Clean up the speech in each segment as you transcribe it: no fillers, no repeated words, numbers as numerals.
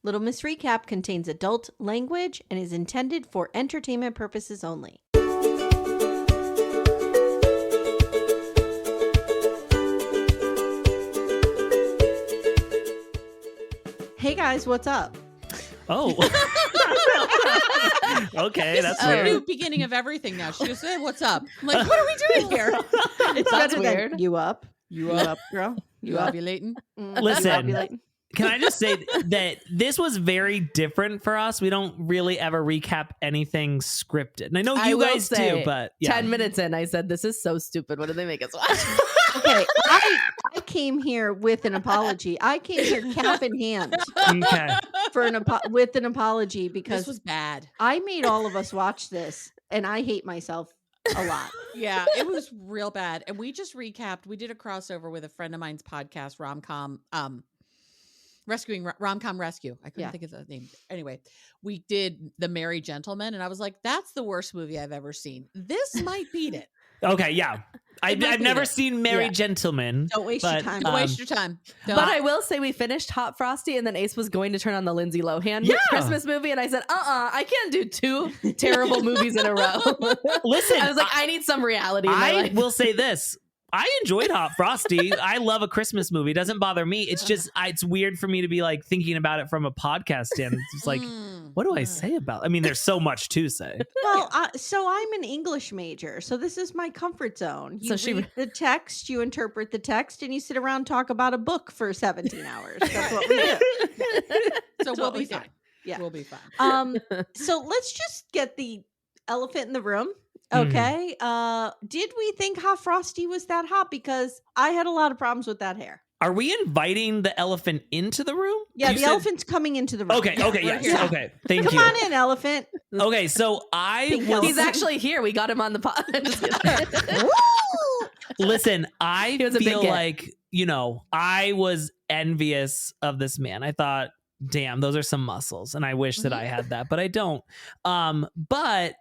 Little Miss Recap contains adult language and is intended for entertainment purposes only. Hey guys, what's up? Oh. Okay, This that's is weird. a new beginning of everything now. She goes, hey, what's up? I'm like, what are we doing here? It's That's better than weird. you up. You up, girl. You ovulating? Listen. You ovulating. Can I just say that this was very different for us? We don't really ever recap anything scripted. And I know you guys do, but yeah. 10 minutes in, I said, this is so stupid. What do they make us watch? Okay, I came here with an apology. I came here cap in hand Okay. for with an apology because This was bad. I made all of us watch this, and I hate myself a lot. Yeah, it was real bad. And we just recapped. We did a crossover with a friend of mine's podcast, Rom-Com Rescue. I couldn't think of the name. Anyway, we did The Merry Gentleman, and I was like, that's the worst movie I've ever seen. This might beat it. Okay, yeah. I've never seen Merry Yeah. Gentlemen. Don't waste your time. Don't waste your time. Don't. But I will say we finished Hot Frosty, and then Ace was going to turn on the Lindsay Lohan Yeah. Christmas movie, and I said, I can't do two terrible movies in a row. Listen, I was like, I need some reality in my I life. will say this. I enjoyed Hot Frosty. I love a Christmas movie. It doesn't bother me. It's just, it's weird for me to be like thinking about it from a podcast stand. It's just like, what do I say about it? I mean, there's so much to say. Well, so I'm an English major, so this is my comfort zone. You read the text, you interpret the text, and you sit around and talk about a book for 17 hours. That's what we do. So we'll be fine. Yeah. We'll be fine. So let's just get the elephant in the room. Okay. Did we think Hot Frosty was that hot? Because I had a lot of problems with that hair. Are we inviting the elephant into the room? Yeah, You the said- elephant's coming into the room. Okay, yes. Yeah. Okay, thank Come you. on in, elephant. Okay, so He's actually here. We got him on the pod. Listen, I was a big feel get. like, I was envious of this man. I thought, damn, those are some muscles. And I wish that I had that, but I don't. But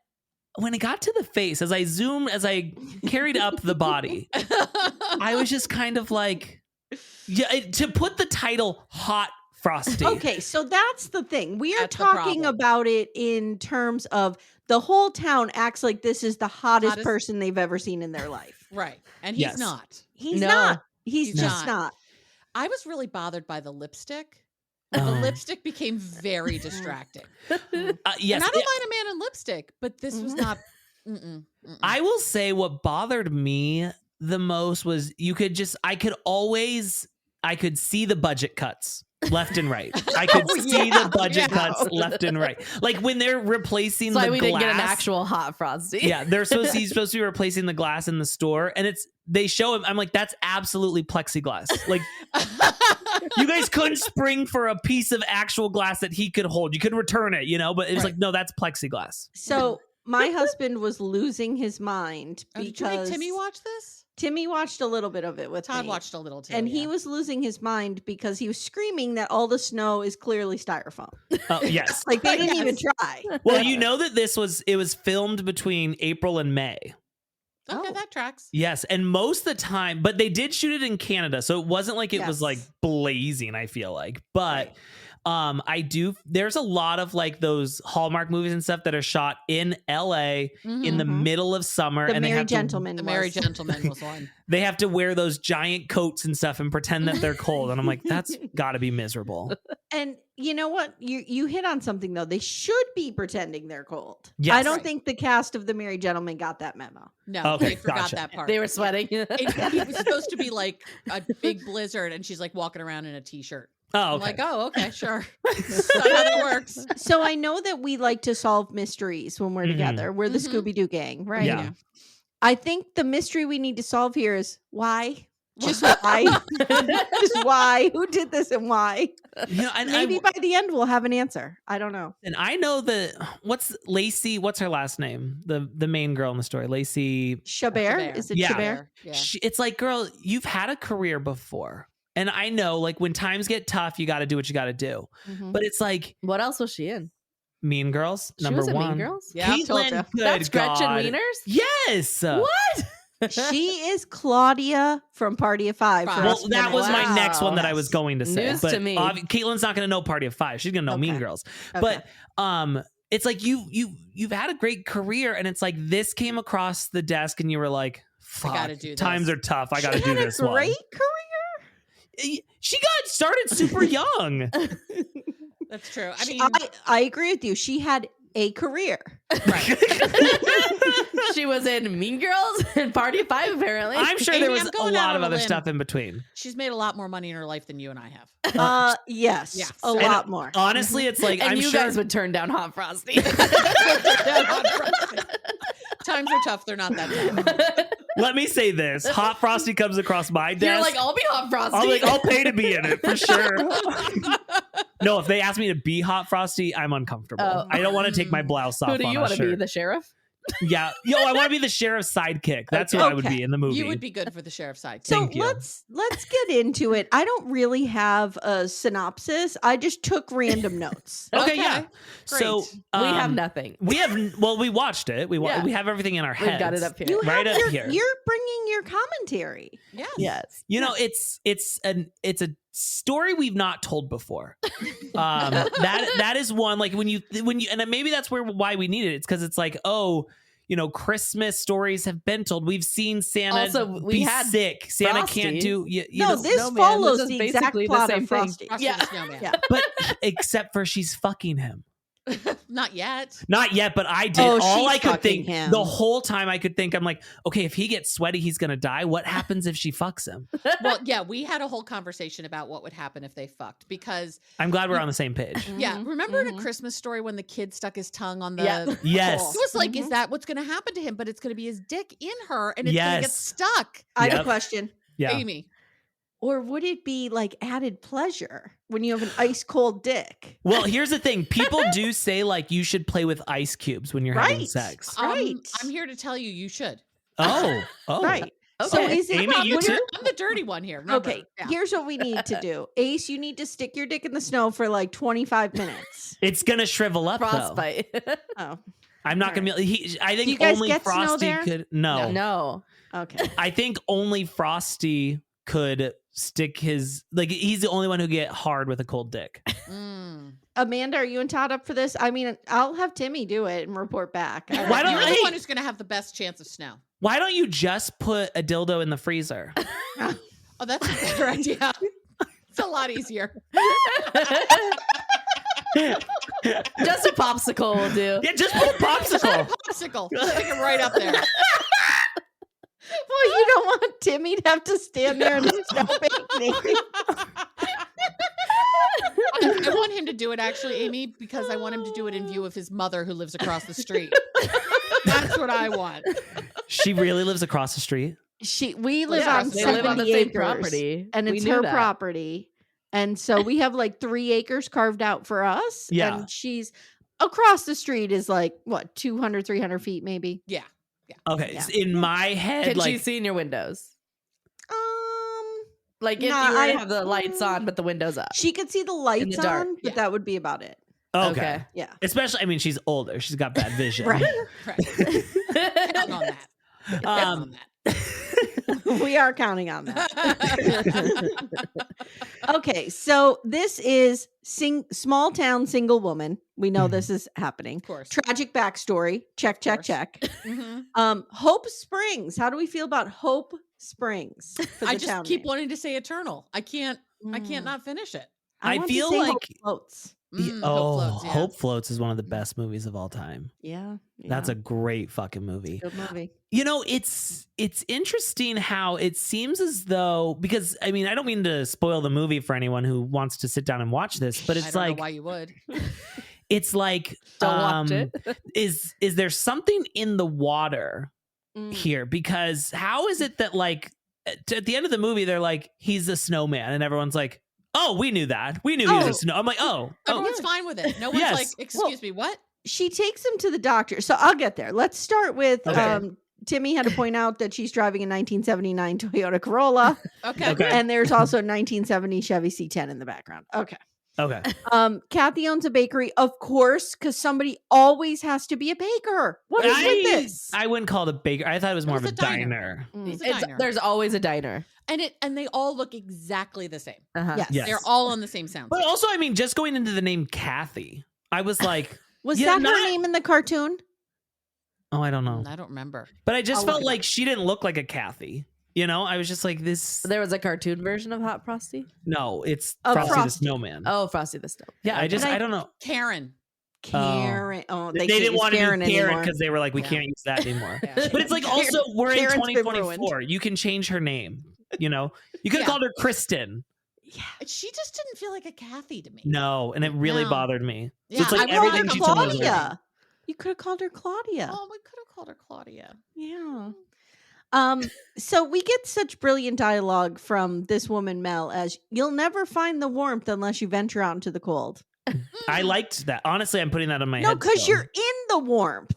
when it got to the face, as I carried up the body, I was just kind of like, to put the title Hot Frosty. Okay, so that's the thing. We are That's the talking problem. about it in terms of the whole town acts like this is the hottest person they've ever seen in their life. Right. And he's Yes. not. He's No. not. He's He's just not. not. I was really bothered by the lipstick. Oh. The lipstick became very distracting. Yes. And I don't mind a man in lipstick, but this was not. I will say what bothered me the most was I could see the budget cuts left and right. I could see the budget cuts left and right. Like when they're replacing That's why the we glass. didn't get an actual Hot Frosty. Yeah, they're supposed to be replacing the glass in the store, and they show him. I'm like, that's absolutely plexiglass. Like, you guys couldn't spring for a piece of actual glass that he could hold. You could return it, but it was like, no, that's plexiglass. So my husband was losing his mind Did you because make Timmy watch this? Timmy watched a little bit of it with Todd me. watched a little too. And he yeah. was losing his mind because he was screaming that all the snow is clearly styrofoam. Oh, yes. Like they didn't even try. Well, you know that it was filmed between April and May. Okay, Oh. that tracks. Yes, and most of the time, but they did shoot it in Canada, so it wasn't like it was like blazing, I feel like. But there's a lot of like those Hallmark movies and stuff that are shot in LA in the middle of summer. The and Merry they have Gentleman. The Merry was. Gentleman was one. they have to wear those giant coats and stuff and pretend that they're cold. And I'm like, that's gotta be miserable. And you know what? You hit on something though. They should be pretending they're cold. Yes. I don't Right. think the cast of The Merry Gentleman got that memo. No, Okay, they forgot gotcha. that part. They were sweating. It was supposed to be like a big blizzard, and she's like walking around in a t-shirt. Oh, I'm okay. like, oh, okay, sure. That's not how that works. So I know that we like to solve mysteries when we're Mhm. together. We're the Mhm. Scooby-Doo gang, right? Yeah. I think the mystery we need to solve here is why? Just why? Just why? Who did this and why? And Maybe by the end we'll have an answer. I don't know. and I know what's Lacey, what's her last name? The main girl in the story, Lacey. Chabert? Is it Yeah. Chabert? Yeah. It's like, girl, you've had a career before. And I know, like, when times get tough, you got to do what you got to do. Mhm. But it's like What else was she in? Mean Girls, She number was in one. Mean Girls? Yeah, I told Katelyn, ya. good That's Gretchen God. Wieners? Yes. What? She is Claudia from Party of Five. Well, that was my next one that I was going to say. News but to me. Caitlin's not going to know Party of Five. She's going to know Mean Girls. But it's like you've had a great career, and it's like this came across the desk, and you were like, "Fuck, I gotta do this. Times are tough. I got to do this one." Great career. She got started super young. That's true. I mean, I agree with you. She had a career. right. She was in Mean Girls and Party of Five, apparently. I'm sure Amy, there was I'm a going lot out of on a other limb. stuff in between. She's made a lot more money in her life than you and I have. Yes. Yeah. A lot more. Honestly, it's like and I'm you sure guys would turn down Hot Frosty. Times are tough. They're not that tough. Let me say this. Hot Frosty comes across my desk. You're like, I'll be Hot Frosty. I'll pay to be in it for sure. No, if they ask me to be Hot Frosty, I'm uncomfortable. Oh. I don't want to take my blouse off. Who do you want to be? The sheriff? Yeah. I want to be the sheriff's sidekick. That's what I would be in the movie. You would be good for the sheriff's side. So Thank you. let's get into it. I don't really have a synopsis. I just took random notes. Okay, Okay, yeah. great. So We have nothing. We watched it. We have everything in our heads. We've got it up here. You Right have up here. You're bringing your commentary. Yes. Yes. You know, it's a story we've not told before. That is one, like when you and maybe that's why we need it. It's because it's like, Christmas stories have been told. We've seen Santa Also, we be had sick. Santa Frosty. can't do. No, this Snowman. follows This is the exact basically the plot same of thing. Frosty. Frosty Yeah. the Snowman. Yeah. But except for she's fucking him. Not yet. Not yet, but I did. Oh, All she's I could fucking think him. the whole time I could think, I'm like, okay, if he gets sweaty, he's gonna die. What happens if she fucks him? Well, yeah, we had a whole conversation about what would happen if they fucked because I'm glad we're on the same page. yeah, remember in mhm. A Christmas Story when the kid stuck his tongue on the Yeah. Yes. It was like, Mhm. is that what's going to happen to him? But it's going to be his dick in her, and it's going to get Yes. stuck. I have Yep. a question. Yeah. Amy, Or would it be like added pleasure when you have an ice cold dick? Well, here's the thing. People do say like you should play with ice cubes when you're having Right. sex. Right. I'm here to tell you, you should. Oh. Right. So Okay. is it Amy, you too? I'm the dirty one here. Remember? okay? Yeah. Here's what we need to do. Ace, you need to stick your dick in the snow for like 25 minutes. It's gonna shrivel up though. Frostbite. Oh, I'm not gonna be. I Do you think guys only get snow Frosty there? could. No. No. okay. I think only Frosty could stick his he's the only one who get hard with a cold dick. Mm. Amanda, are you and Todd up for this? I mean, I'll have Timmy do it and report back. Why don't You're I- the one who's going to have the best chance of snow. Why don't you just put a dildo in the freezer? Oh, that's a better idea. It's a lot easier. Just a popsicle will do. Yeah, just put a popsicle. Popsicle. Just stick it right up there. Well, you don't want Timmy to have to stand there and snow naked. I want him to do it actually, Amy, because I want him to do it in view of his mother who lives across the street. That's what I want. She really lives across the street. We live Yeah, on they 70 live on the same acres, property. and We it's knew her that. property. And so we have like 3 acres carved out for us. Yeah. And she's across the street is like, what, 200, 300 feet maybe? Yeah. Okay, Yeah. in my head, Can she like see in your windows? Like if Nah, you were I- to have the lights on but the windows up. She could see the lights dark, on, but yeah. that would be about it. okay. Yeah. Especially, I mean, she's older. She's got bad vision. Right. Right. Count on that. Count on that. We are counting on that. Okay, so this is small town single woman. We know this is happening. Of course. Tragic backstory. Check, check, course. check. Mhm. Hope Springs. How do we feel about Hope Springs? For I the just town keep name? wanting to say eternal. I can't Mm. not finish it. I want to feel say like- Hope Floats. Hope Floats is one of the best movies of all time. Yeah, That's a great fucking movie. good movie. You know, it's interesting how it seems as though, because I mean, I don't mean to spoil the movie for anyone who wants to sit down and watch this, but I it's don't like know why you would. it's like Don't watch it. is there something in the water Mm. here? Because how is it that like at the end of the movie they're like, he's a snowman, and everyone's like, oh, we knew that. We knew he was Oh. a snow. I'm like, oh. Everyone's fine with it. No one's Yes. like, excuse me, what? She takes him to the doctor. So I'll get there. Let's start with Okay. Timmy had to point out that she's driving a 1979 Toyota Corolla. Okay. Okay. And there's also a 1970 Chevy C10 in the background. Okay. Okay. Kathy owns a bakery, of course, because somebody always has to be a baker. What is with this? I wouldn't call it a baker. I thought it was more of a diner. It's a diner. There's always a diner. And they all look exactly the same. Yes. They're all on the same sound. But also, I mean, just going into the name Kathy, I was like, Was that her name in the cartoon? Oh, I don't know. I don't remember. But I just felt like she didn't look like a Kathy. You know, I was just like this. There was a cartoon version of Hot Frosty. No, it's Oh, Frosty the Frosty. Snowman. Oh, Frosty the Snowman. Yeah, I don't know. Karen. Oh, they can't didn't use want to Karen do Karen anymore. because they were like, we Yeah. can't use that anymore. Yeah. But it's like also we're in Karen's been 2024. You can change her name. You know, you could have called her Kristen. She just didn't feel like a Kathy to me. No, and it really No. bothered me. Yeah, So it's like I called everything her she told me was like, Claudia. You could have called her Claudia. Oh, we could have called her Claudia. Yeah. So we get such brilliant dialogue from this woman, Mel, as you'll never find the warmth unless you venture out into the cold. I liked that. Honestly, I'm putting that on my No, head. because you're in the warmth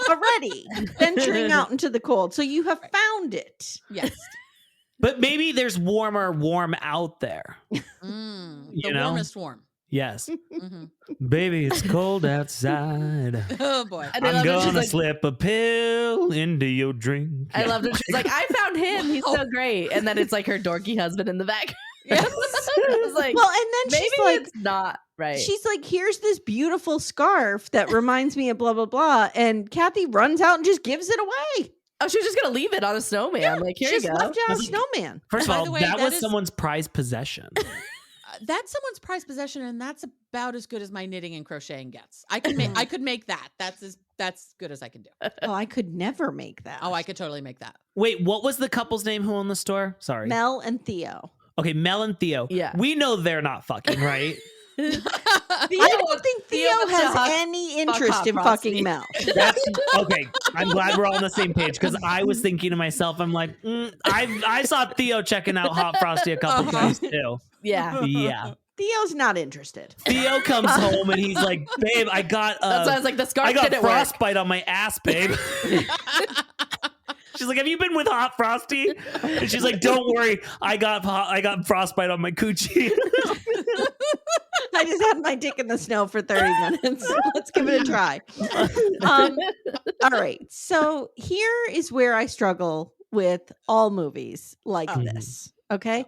already, venturing out into the cold. So you have found it. Yes. But maybe there's warm out there. The You know? warmest warm. Yes. Mhm. Baby, it's cold outside. Oh boy. And I I'm loved it. She's gonna like, slip a pill into your drink. I loved it. She's like, I found him. He's so great. And then it's like her dorky husband in the back. Yes. I was like, Well, and then maybe she's like, it's not right. she's like, here's this beautiful scarf that reminds me of blah, blah, blah. And Kathy runs out and just gives it away. Oh, she was just gonna leave it on a snowman. Like, here you Just go. left it on a snowman. First of By all, the way, that that was is- someone's prized possession. That's someone's prized possession, and that's about as good as my knitting and crocheting gets. I could make that. That's good as I can do. Oh, I could never make that. Oh, I could totally make that. Wait, what was the couple's name who owned the store? Sorry. Mel and Theo. Okay, Mel and Theo. Yeah. We know they're not fucking, right? I don't think Theo wants to has any interest Hot in Frosty. fucking Mel. That's okay. I'm glad we're all on the same page because I was thinking to myself, I'm like, I saw Theo checking out Hot Frosty a couple times too. Yeah. Yeah. Theo's not interested. Theo comes home and he's like, babe, I got That's why I was like, the scarf I got didn't work. frostbite on my ass, babe. She's like, have you been with Hot Frosty? And she's like, don't worry, I got frostbite on my coochie. I just had my dick in the snow for 30 minutes. Let's give it a try. All right. So here is where I struggle with all movies like this. Okay.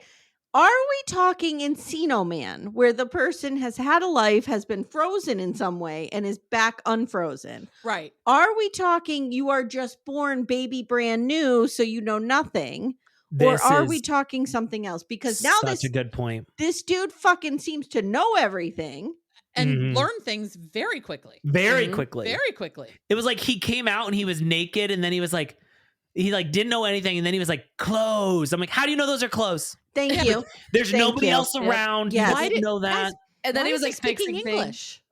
Are we talking Encino Man, where the person has had a life, has been frozen in some way, and is back unfrozen? Right. Are we talking you are just born baby brand new, so you know nothing? Or are we talking something else? Because now such a good point. this dude fucking seems to know everything. And learn things very quickly. Very quickly. Very quickly. It was like he came out and he was naked, and then he was like, he like didn't know anything, and then he was like, clothes. I'm like, how do you know those are clothes? Thank you. There's Thank nobody you. else around. Yes. You Why didn't know that. And then Why he was is like speaking fixing things. English.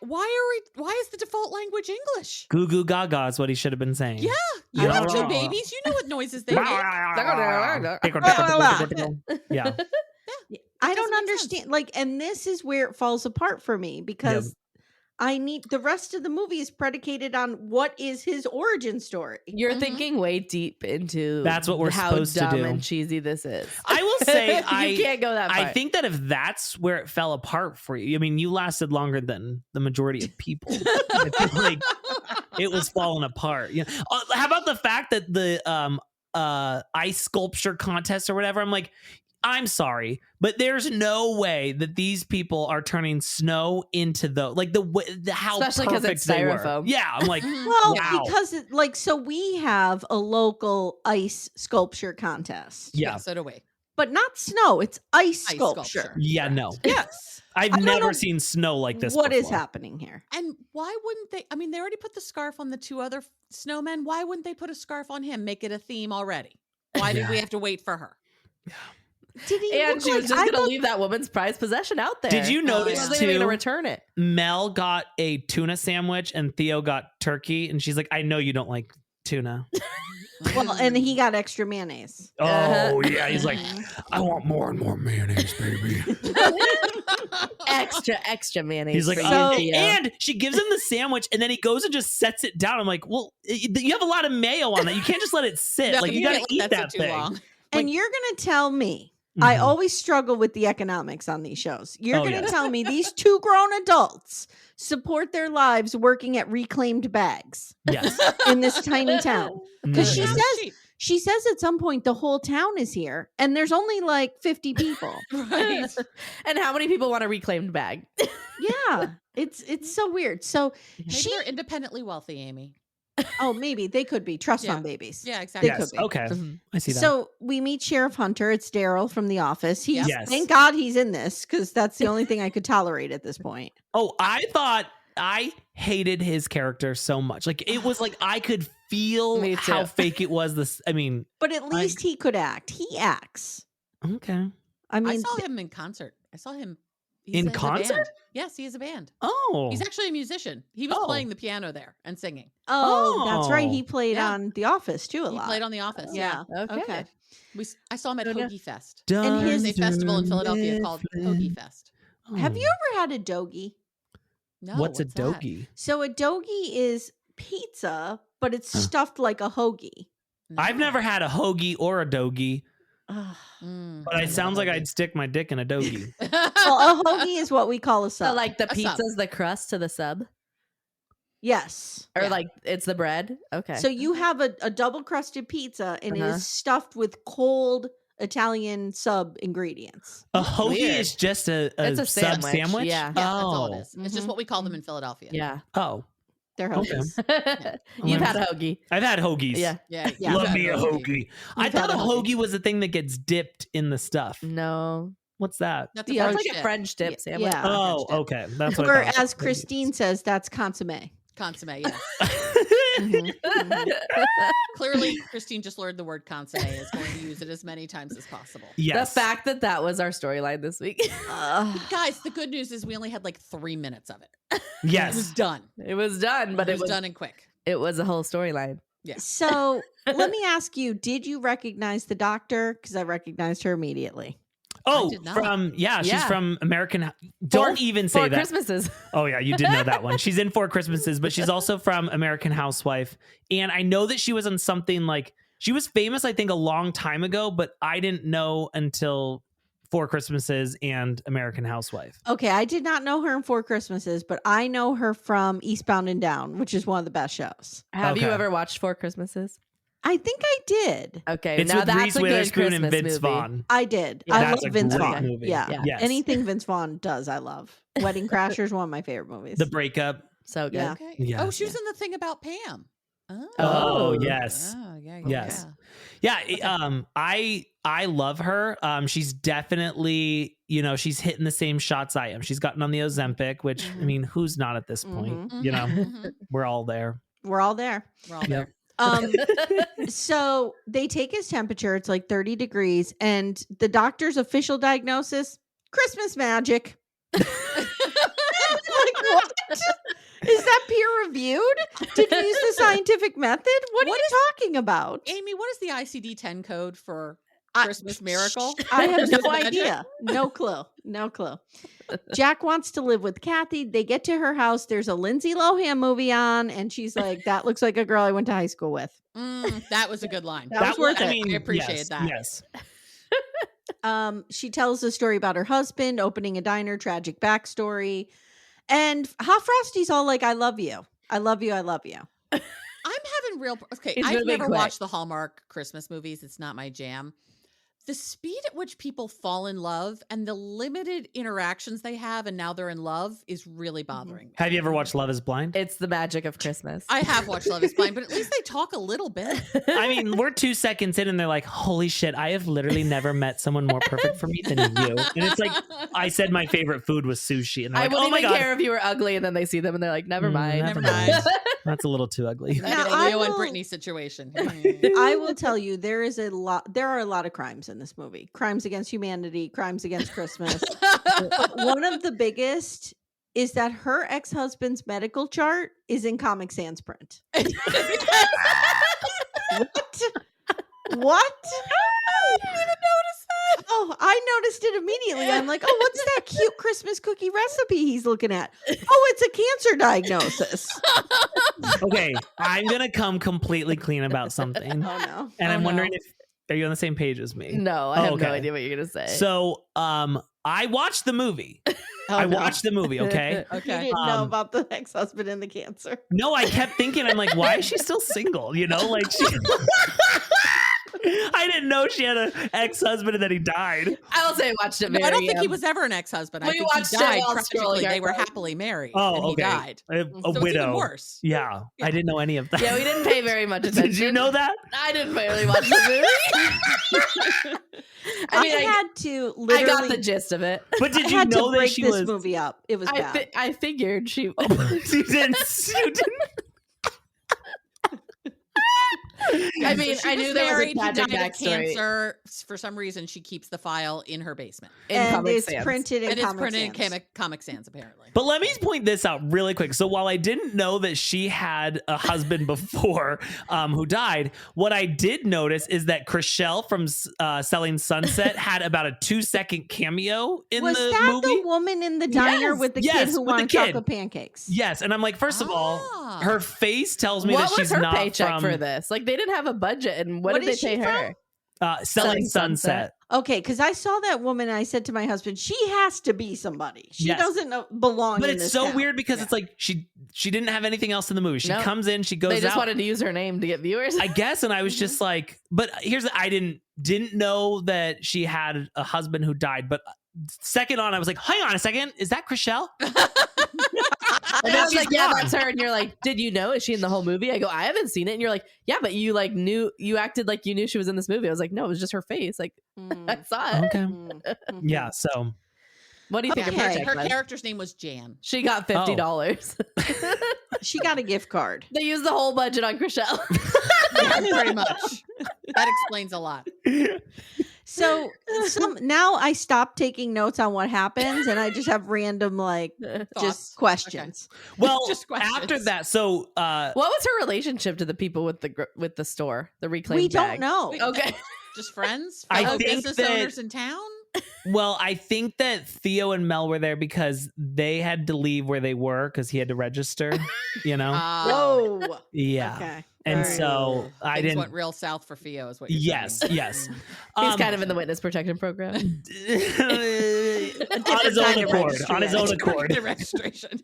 Why is the default language English? Goo goo gaga is what he should have been saying. Yeah. You Yeah. have two babies. You know what noises they make. Yeah. I don't makes understand. sense. Like, and this is where it falls apart for me because I need the rest of the movie is predicated on what is his origin story. You're thinking way deep into That's what we're how supposed to dumb do. and cheesy this is. I will say you can't go that far. I think that if that's where it fell apart for you, I mean, you lasted longer than the majority of people. I feel like it was falling apart. Yeah. How about the fact that the ice sculpture contest or whatever? I'm like, I'm sorry, but there's no way that these people are turning snow into how Especially 'cause perfect it's they were. styrofoam. Yeah, I'm like, Well, wow. because so we have a local ice sculpture contest. Yeah. So do we. But not snow, it's ice Ice sculpture. sculpture. Yeah, no. Yes. I've I don't never know seen snow like this What is before. happening here? And why wouldn't they? I mean, they already put the scarf on the two other snowmen. Why wouldn't they put a scarf on him? Make it a theme already. Why did we have to wait for her? Did he And look she was like- just I going to thought- leave that woman's prized possession out there. Did you notice yeah. She wasn't even going to too? return it. Mel got a tuna sandwich and Theo got turkey, and she's like, I know you don't like tuna. Well, and he got extra mayonnaise. Oh yeah, he's like, I want more and more mayonnaise, baby. Extra mayonnaise. He's like, for So- you, Theo. and she gives him the sandwich, and then he goes and just sets it down. I'm like, well, you have a lot of mayo on that. You can't just let it sit. No, like you can't gotta let eat sit that too thing. long. And you're going to tell me I Mhm. always struggle with the economics on these shows. You're Oh, going to yes. tell me these two grown adults support their lives working at reclaimed bags Yes. in this tiny town. Because Mhm. she says at some point the whole town is here and there's only like 50 people. Right. And how many people want a reclaimed bag? Yeah. It's so weird. So Maybe they're independently wealthy, Amy. maybe they could be trust Yeah. fund babies. Yeah, exactly. They Yes. could be. Okay. Mhm. I see that. So we meet Sheriff Hunter. It's Daryl from The Office. He's Yes. thank God he's in this because that's the only thing I could tolerate at this point. Oh, I hated his character so much. Like it was like I could feel Me how too. fake it was. I mean, But at least he could act. He acts. okay. I I mean, saw him in concert. I saw him In has a concert? band. Yes, he has a band. Oh, He's actually a musician. He was Oh. playing the piano there and singing. that's right. He Oh. played Yeah. on The Office too a He lot. played on The Office. Yeah. Okay. I saw him at Oh, no. Hoagie Fest. And his- There's a festival in Philadelphia called Hoagie Fest. Have you ever had a dogie? No, What's a that? dogie? So a dogie is pizza, but it's stuffed like a hoagie. I've No. never had a hoagie or a dogie, Ugh. Mm, but I it love sounds like hoagie. I'd stick my dick in a dogie. Well, a hoagie is what we call a sub. So like the A sub. pizza's the crust to the sub? yes. Or Yeah. like it's the bread? Okay. So you have a double crusted pizza and it Uh-huh. is stuffed with cold Italian sub ingredients. A hoagie Weird. is just a It's a sub sandwich, sandwich. yeah. Yeah, that's all it Oh. is. It's just Mhm. what we call them in Philadelphia. yeah. Oh, They're Okay. hoagies. You've had a hoagie. I've had hoagies. Yeah. Yeah. Yeah. you've Love had me a hoagie. I You've thought had a a hoagie. hoagie was the thing that gets dipped in the stuff. No. What's that? That's a Yeah, That's French like a dip. French dip Yeah. sandwich. Yeah. Oh, French dip. okay. That's what Or I thought. as Christine says, that's consomme. Consomme, yes. Mhm, mhm. Clearly, Christine just learned the word consomme is going to use it as many times as possible. Yes. The fact that that was our storyline this week. Guys, the good news is we only had like 3 minutes of it. It was Yes. done. It was done, but it was done and quick. it was a whole storyline. So let me ask you, did you recognize the doctor? Because I recognized her immediately. Oh, did not. from she's Yeah. from American. Don't even say Four that. Christmases. Oh yeah, you did know that one. She's in Four Christmases, but she's also from American Housewife. And I know that she was on something like she was famous, I think, a long time ago, but I didn't know until Four Christmases and American Housewife. Okay, I did not know her in Four Christmases, but I know her from Eastbound and Down, which is one of the best shows. Have you Okay. ever watched Four Christmases? I think I did. Okay, It's now with that's Reese a good Witherspoon Christmas and Vince movie. Vaughn. I did. Yeah, I that's love a Vince great Vaughn. movie. Yeah. Yeah. Yes. Anything Vince Vaughn does, I love. Wedding Crashers, one of my favorite movies. The Breakup. So good. Yeah. Okay. Yeah. Oh, she was in the thing about Pam. Oh, yes. Oh, yeah. Yes. Yeah. Yeah, I love her. She's definitely, she's hitting the same shots I am. She's gotten on the Ozempic, which I mean, who's not at this point? Mhm. You know, Mhm. we're all there. We're all there. We're all there. So they take his temperature. It's like 30 degrees. And the doctor's official diagnosis, Christmas magic. Like, what? Is that peer reviewed? Did you use the scientific method? What are you talking about? Amy, what is the ICD-10 code for I- Christmas miracle? I have Christmas no magic? idea. No clue. No clue. Jack wants to live with Kathy. They get to her house. There's a Lindsay Lohan movie on, and she's like, "That looks like a girl I went to high school with." That was a good line. That was worth it. I appreciate yes, that. Yes. She tells a story about her husband opening a diner, tragic backstory. And Hot Frosty's all like, "I love you. I love you. I love you." I'm having real. Okay, He's I've moving never quick. watched the Hallmark Christmas movies. It's not my jam. The speed at which people fall in love and the limited interactions they have, and now they're in love, is really bothering me. Have you ever watched Love is Blind? It's the magic of Christmas. I have watched Love Is Blind, but at least they talk a little bit. I mean, we're 2 seconds in and they're like, holy shit, I have literally never met someone more perfect for me than you. And it's like, I said my favorite food was sushi. And they're I like, wouldn't oh my even God, care if you were ugly, and then they see them and they're like, never mind. never mind. that's a little too ugly. I Now, get a I Leo and will- Brittany situation. I will tell you, there are a lot of crimes in this movie. Crimes against humanity, crimes against Christmas. But one of the biggest is that her ex-husband's medical chart is in Comic Sans print. What? I didn't even notice that. Oh, I noticed it immediately. I'm like, oh, what's that cute Christmas cookie recipe he's looking at? Oh, it's a cancer diagnosis. Okay, I'm going to come completely clean about something. Oh no. And Oh, I'm wondering no. if Are you on the same page as me? No, I have okay. no idea what you're gonna say. So, I watched the movie. I watched the movie. Okay. You Okay. didn't know about the ex-husband and the cancer. No, I kept thinking, I'm like, why is she still single? You know, like she. I didn't know she had an ex-husband and then he died. I will say I watched it No, very I don't think he was ever an ex-husband. I We think watched he it died while tragically. scrolling our They were phone. happily married, Oh, and he okay. died. A So it's widow. even worse. Yeah, I didn't know any of that. Yeah, we didn't pay very much attention. Did you know that? I didn't really watch the movie. I mean, had to I literally. got the gist of it. But did I you had know to that break she this was? movie up. It was bad. I figured she. You didn't. You didn't. I mean, So I she knew was there was a married. He tragic died of backstory. cancer. For some reason, she keeps the file in her basement. In and Comic it's Sans. printed in And it's Comic printed in Sans. Comic Sans, apparently. But let me point this out really quick. So while I didn't know that she had a husband before who died, what I did notice is that Chriselle from Selling Sunset had about a 2-second cameo in Was the that movie. the woman in the diner Yes, with the yes, kid who with the wanted kid. chocolate pancakes? Yes, and I'm like, first of all, Ah. her face tells me What that was she's her not paycheck from for this? Like they didn't have a budget, and what did is they she pay her? Selling Selling Sunset. Sunset. Okay, because I saw that woman and I said to my husband, she has to be somebody. She Yes. doesn't belong But in it's this so town. weird because it's like she didn't have anything else in the movie. She No. comes in, she goes They just out. wanted to use her name to get viewers. I guess, and I was just like, but I didn't know that she had a husband who died. But second on, I was like, hang on a second, is that Chriselle? And I was she's like, yeah, gone. that's her. And you're like, did you know? Is she in the whole movie? I go, I haven't seen it. And you're like, yeah, but you like knew, you acted like you knew she was in this movie. I was like, no, it was just her face. Like, I saw it. Okay. Mhm. Yeah. So What do you think of Okay. her check Her was? character's name was Jan. She got $50. She got a gift card. They used the whole budget on Chriselle. Yeah, pretty much. That explains a lot. So now I stopped taking notes on what happens and I just have random Thoughts? just questions. well, Just questions. after that, so What was her relationship to the people with the store, the reclaimed We bag? don't know. Okay. Just friends? I Fellow think business that- owners in town? well, I think that Theo and Mel were there because they had to leave where they were because he had to register. You know, Whoa. yeah. Okay. And All right. so I Things didn't. went real south for Theo, is what you're Yes, saying. yes. He's kind of in the witness protection program. on his own kind of accord. registry, On his own yeah. accord. The registration.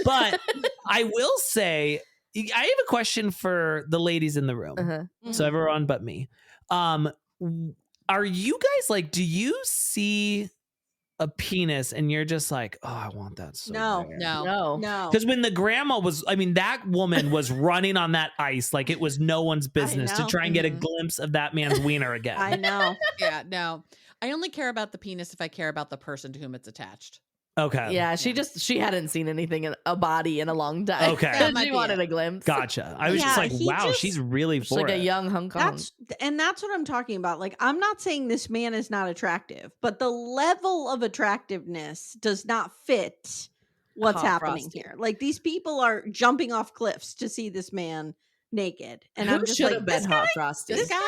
But I will say, I have a question for the ladies in the room. Uh-huh. So everyone but me. Are you guys like, do you see a penis and you're just like, oh, I want that so No. bad? No. No. Because when the grandma was, I mean, that woman was running on that ice like it was no one's business to know. try and get a Mhm. glimpse of that man's wiener again. I know. Yeah, no. I only care about the penis if I care about the person to whom it's attached. Okay. Yeah, she hadn't seen anything in a body in a long time. Okay. That might She be wanted it. a glimpse. Gotcha. I was just Yeah, like, he wow, just- she's really She's for like it. a young Hong Kong. That's what I'm talking about. Like, I'm not saying this man is not attractive, but the level of attractiveness does not fit what's Hot happening Frosty. here. Like, these people are jumping off cliffs to see this man naked, and Who I'm just should like, have been this Hot guy? Frosty? This guy?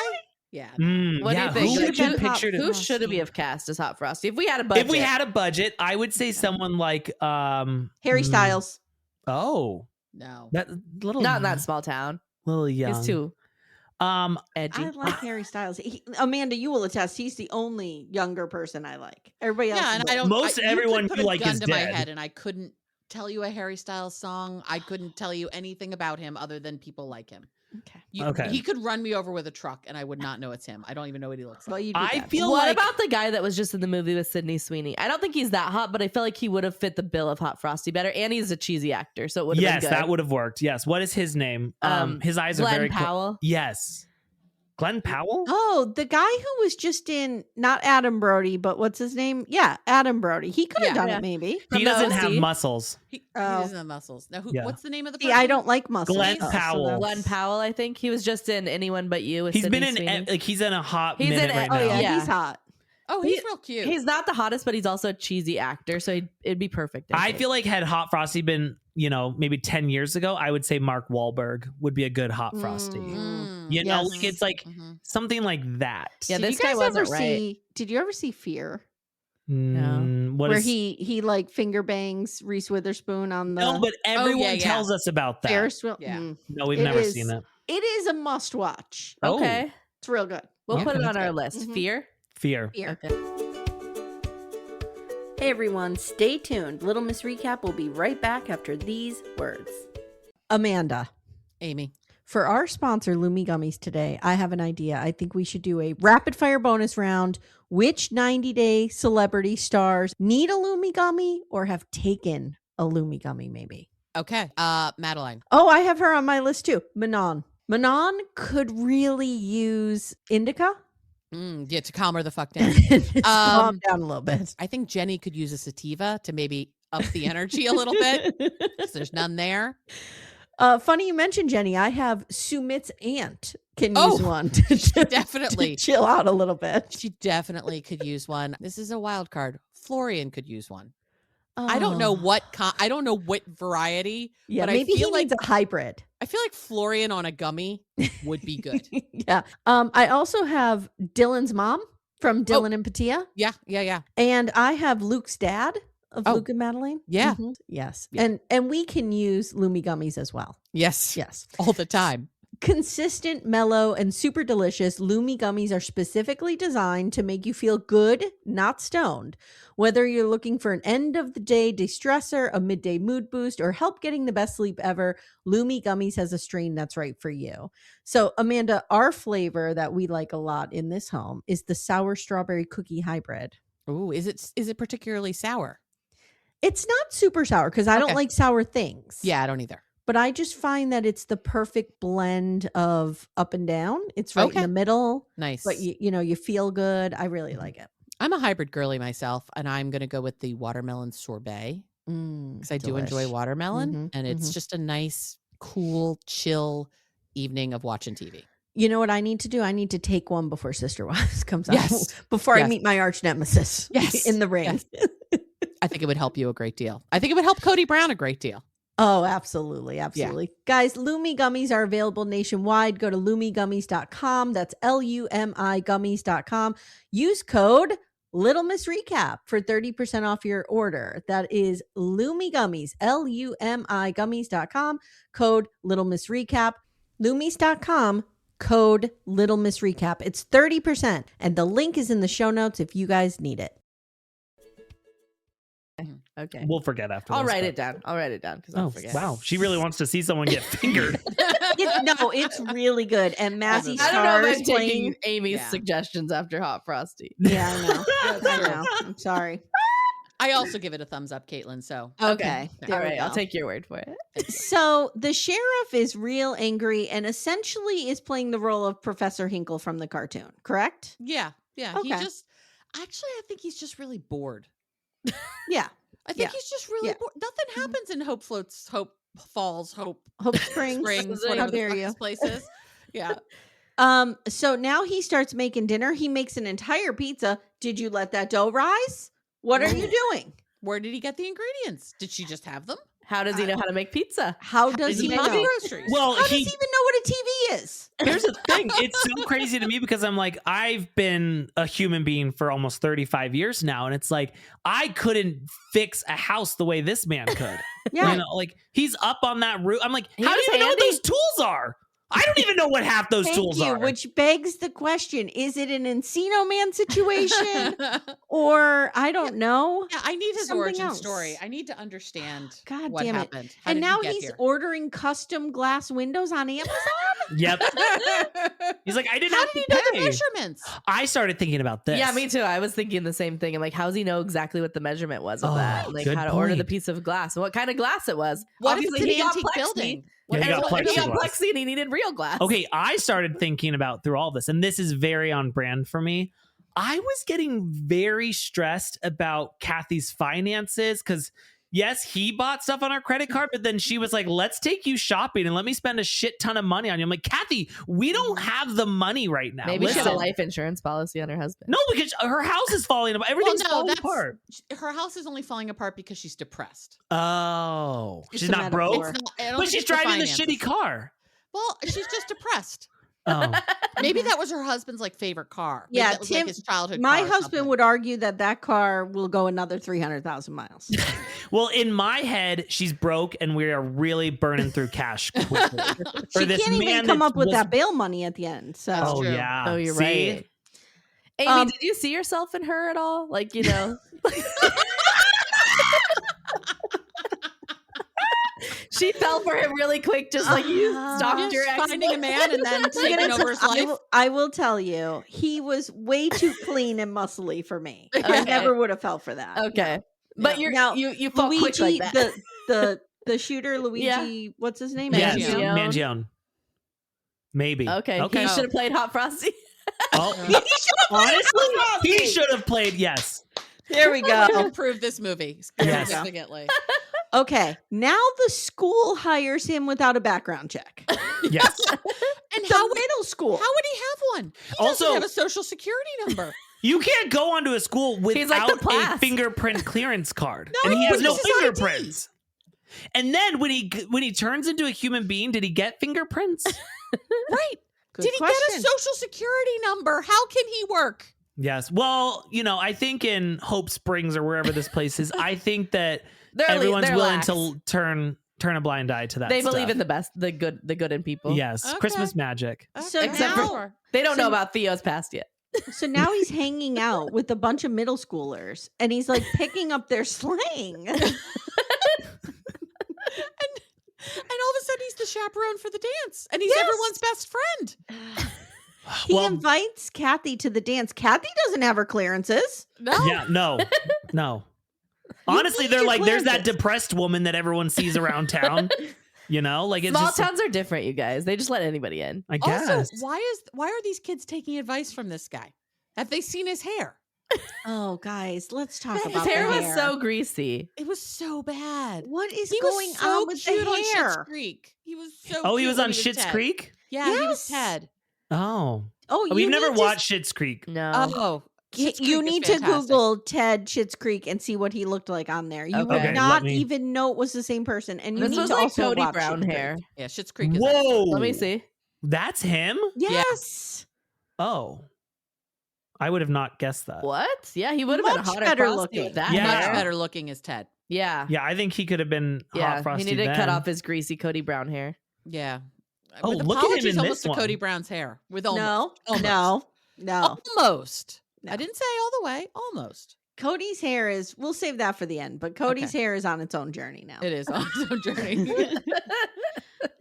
Yeah. What do yeah, you think? Who Should would have you been Hot picture? Who should we have cast as Hot Frosty? If we had a budget. If we had a budget, I would say someone like Harry mm, Styles. Oh, No. that little not in that small town. little young. He's too edgy. I like Harry Styles. Amanda, you will attest. He's the only younger person I like. Everybody else. Yeah, is and I old. don't. Most you everyone could put you a like gun is to my dead. head, and I couldn't tell you a Harry Styles song. I couldn't tell you anything about him other than people like him. Okay. Okay. He could run me over with a truck, and I would not know it's him. I don't even know what he looks Well, like. you do I that. feel What like about the guy that was just in the movie with Sydney Sweeney? I don't think he's that hot, but I feel like he would have fit the bill of Hot Frosty better. And he's a cheesy actor, so it would have yes, been good. that would have worked. Yes. What is his name? His eyes are Glenn very Powell. Yes. Glenn Powell? Oh, the guy who was just in not Adam Brody, but what's his name? Yeah, Adam Brody. He could have Yeah. done Yeah. it, maybe. He From doesn't the have OC. muscles. He Oh. doesn't have muscles. Now, Yeah. what's the name of the See, person? I don't like muscles. Glenn so Powell. that's- Glenn Powell, I think he was just in Anyone But You. With He's been Sydney in Sweeney. like he's in a hot He's minute in right Oh now. yeah, Yeah. he's hot. Oh, he's real cute. He's not the hottest, but he's also a cheesy actor, so it'd be perfect. I feel like had Hot Frosty been, maybe 10 years ago, I would say Mark Wahlberg would be a good Hot Frosty. Mm. You know, Yes. like it's like Mhm. something like that. Yeah, Did this you guys guy wasn't ever right. see? Did you ever see Fear? What Where is- he like finger bangs Reese Witherspoon on the No, but everyone yeah. tells us about that. Ferris wheel. Yeah. Mm. No, we've It never is- seen it. It is a must watch. Oh. Okay. It's real good. We'll Yeah, put it that's on our good. list. Mhm. Fear? Fear. Here. Okay. Hey everyone, stay tuned. Little Miss Recap will be right back after these words. Amanda, Amy. for our sponsor, Lumi Gummies today, I have an idea. I think we should do a rapid fire bonus round. Which 90-day celebrity stars need a Lumi Gummy or have taken a Lumi Gummy maybe? Okay. Madeline. Oh, I have her on my list too. Manon. Manon could really use indica. Yeah, to calm her the fuck down. Just calm down a little bit. I think Jenny could use a sativa to maybe up the energy a little bit because there's none there. Funny you mentioned Jenny. I have Sumit's aunt can Oh, use one to definitely. chill out a little bit. She definitely could use one. This is a wild card. Florian could use one. I don't know what I don't know what variety. Yeah, but maybe I feel he needs a hybrid. I feel like Florian on a gummy would be good. Yeah. I also have Dylan's mom from Dylan and Patia, Yeah. and I have Luke's dad of Oh, Luke and Madeline. yeah. Mhm. Yes, Yeah. and we can use Lumi gummies as well. Yes. Yes. All the time. Consistent, mellow, and super delicious, Lumi gummies are specifically designed to make you feel good, not stoned. Whether you're looking for an end-of-the-day de-stressor, a midday mood boost, or help getting the best sleep ever, Lumi gummies has a strain that's right for you. So, Amanda, our flavor that we like a lot in this home is the sour strawberry cookie hybrid. Ooh, is it particularly sour? It's not super sour because I don't Okay. like sour things. Yeah, I don't either. But I just find that it's the perfect blend of up and down. It's right in Okay. the middle. Nice. But you feel good. I really like it. I'm a hybrid girly myself, and I'm going to go with the watermelon sorbet because I do enjoy delish. watermelon, Mhm, and it's just a nice, cool, chill evening of watching TV. You know what I need to do? I need to take one before Sister Wives comes out. Yes. Before I Yes. meet my arch nemesis. Yes. In the ring. Yes. I think it would help you a great deal. I think it would help Cody Brown a great deal. Oh, absolutely. Absolutely. Guys, Lumi gummies are available nationwide. Go to lumigummies.com. That's LUMI gummies.com. Use code Little Miss Recap for 30% off your order. That is Lumi Gummies, LUMI gummies.com. Code Little Miss Recap. Lumis.com. Code Little Miss Recap. It's 30%. And the link is in the show notes if you guys need it. Okay. We'll forget after. I'll this, write but- it down. I'll write it down because I'll Oh forget. wow, she really wants to see someone get fingered. It's really good. And Massey I I don't know if Stars I'm playing. taking Amy's Yeah. suggestions after Hot Frosty. Yeah, I know. I know. I'm sorry. I also give it a thumbs up, Katelyn. So Okay. All There we right, I'll go. take your word for it. So the sheriff is real angry and essentially is playing the role of Professor Hinkle from the cartoon, correct? yeah. He Okay. just actually, I think he's just really bored. Yeah. I think Yeah. he's just really Yeah. bored. Nothing happens in Hope Floats, Hope Falls, Hope Hope Springs. Springs, How whatever the dare fuck you. this place is. Yeah. So now he starts making dinner. He makes an entire pizza. Did you let that dough rise? What are you doing? Where did he get the ingredients? Did she just have them? How does he know how to make pizza? How does Did he he know? buy the groceries? Well, How does he he even know what a TV is? here's the thing. It's so crazy to me because I'm like, I've been a human being for almost 35 years now. And it's like, I couldn't fix a house the way this man could. Yeah. You know, like he's up on that roof. I'm like, He how do was you even know what handy. those tools are? I don't even know what half those Thank tools you. are. Which begs the question: is it an Encino Man situation, or I don't know? Yeah, I need his Something origin else. story. I need to understand God what damn it. happened. How And did now he get he's here? ordering custom glass windows on Amazon. Yep. He's like, I didn't How have did to he know the pay. measurements? I started thinking about this. Yeah, me too. I was thinking the same thing. I'm like, how does he know exactly what the measurement was of Oh, that? And, like good how to order the point. piece of glass and what kind of glass it was. What if it's Obviously, an he got antique plexi. building? Yeah, he got Everyone- he got plexiglass. plexi and he needed real glass. Okay, I started thinking about through all this, and this is very on brand for me. I was getting very stressed about Kathy's finances because, yes, he bought stuff on our credit card, but then she was like, let's take you shopping and let me spend a shit ton of money on you. I'm like, Kathy, we don't have the money right now. Maybe she had a Listen. life insurance policy on her husband. No, because her house is falling apart. Everything's falling apart. Her house is only falling apart because she's depressed. Oh, It's she's a not metaphor. broke, Or- It's not, I don't but think she's it's the driving the finances. shitty car. Well, she's just depressed. Oh. Maybe that was her husband's like favorite car. Maybe Yeah, that was like his childhood My car or husband something. would argue that car will go another 300,000 miles. Well, in my head, she's broke and we are really burning through cash quickly. She can't even come up with that bail money at the end. So That's Oh, true. yeah. Oh, you're See? right. Amy, did you see yourself in her at all? Like, you know. She fell for him really quick, just like you stalked your ex. Finding a man and then taking over his life. I will tell you, he was way too clean and muscly for me. I Okay. never would have fell for that. Okay. But Now, you fought quick Luigi, like that. the shooter, Luigi, what's his name? Yes, Mangione. Mangione. Maybe. Okay. He should have played Hot Frosty. Oh, honestly, he should have played. Yes. There we go. Improve this movie Yes. significantly. Okay, now the school hires him without a background check. Yes. And The middle school. how would he have one? He Also- doesn't have a social security number. You can't go onto a school He's like without the a class. fingerprint clearance card, No, and he has no it's his ID. fingerprints. And then when he turns into a human being, did he get fingerprints? Right. Good Did he question. get a social security number? How can he work? Yes. Well, I think in Hope Springs or wherever this place is, I think that everyone's they're willing lax. to turn a blind eye to that. They stuff. believe in the best, the good in people. Yes, Okay. Christmas magic. So Except now, for they don't know about Theo's past yet. so now he's hanging out with a bunch of middle schoolers, and he's like picking up their slang. And all of a sudden, he's the chaperone for the dance, and he's Yes. everyone's best friend. He Well, invites Kathy to the dance. Kathy doesn't have her clearances. No, yeah, no. Honestly, need they're your like, there's that clearances. depressed woman that everyone sees around town. Like it's Small just, towns are different, you guys. They just let anybody in. I guess. Also, why are these kids taking advice from this guy? Have they seen his hair? Oh, guys, let's talk His about His hair the was hair. so greasy. It was so bad. What is He going was so on with cute the on Schitt's hair? Creek. He was so. Oh, he cute was when on Schitt's Ted. Creek. Yeah, he was Yes. Ted. Oh, Oh, you we've never need to- watched Schitt's Creek. No. Oh, Schitt's You Creek is need to fantastic. Google Ted Schitt's Creek and see what he looked like on there. You Okay. would Okay, not let me- even know it was the same person. And you This need was to like also Cody watch Brown Schitt's Creek. hair. Yeah, Schitt's Creek is. Whoa, Let me see. That's him. Yes. Oh, I would have not guessed that. What? Yeah, he would have been Much hotter better Frosty looking. with that. Yeah. Much hair. better looking as Ted. Yeah. Yeah, I think he could have been Yeah. Hot Frosty. He needed to cut then. off his greasy Cody Brown hair. Yeah. Oh, With look at him apologies, in almost this to Cody one. Brown's hair. With No, almost. no. Almost. No. I didn't say all the way. Almost. Cody's hair is, we'll save that for the end, but Cody's hair is on its own journey now. It is on its own journey.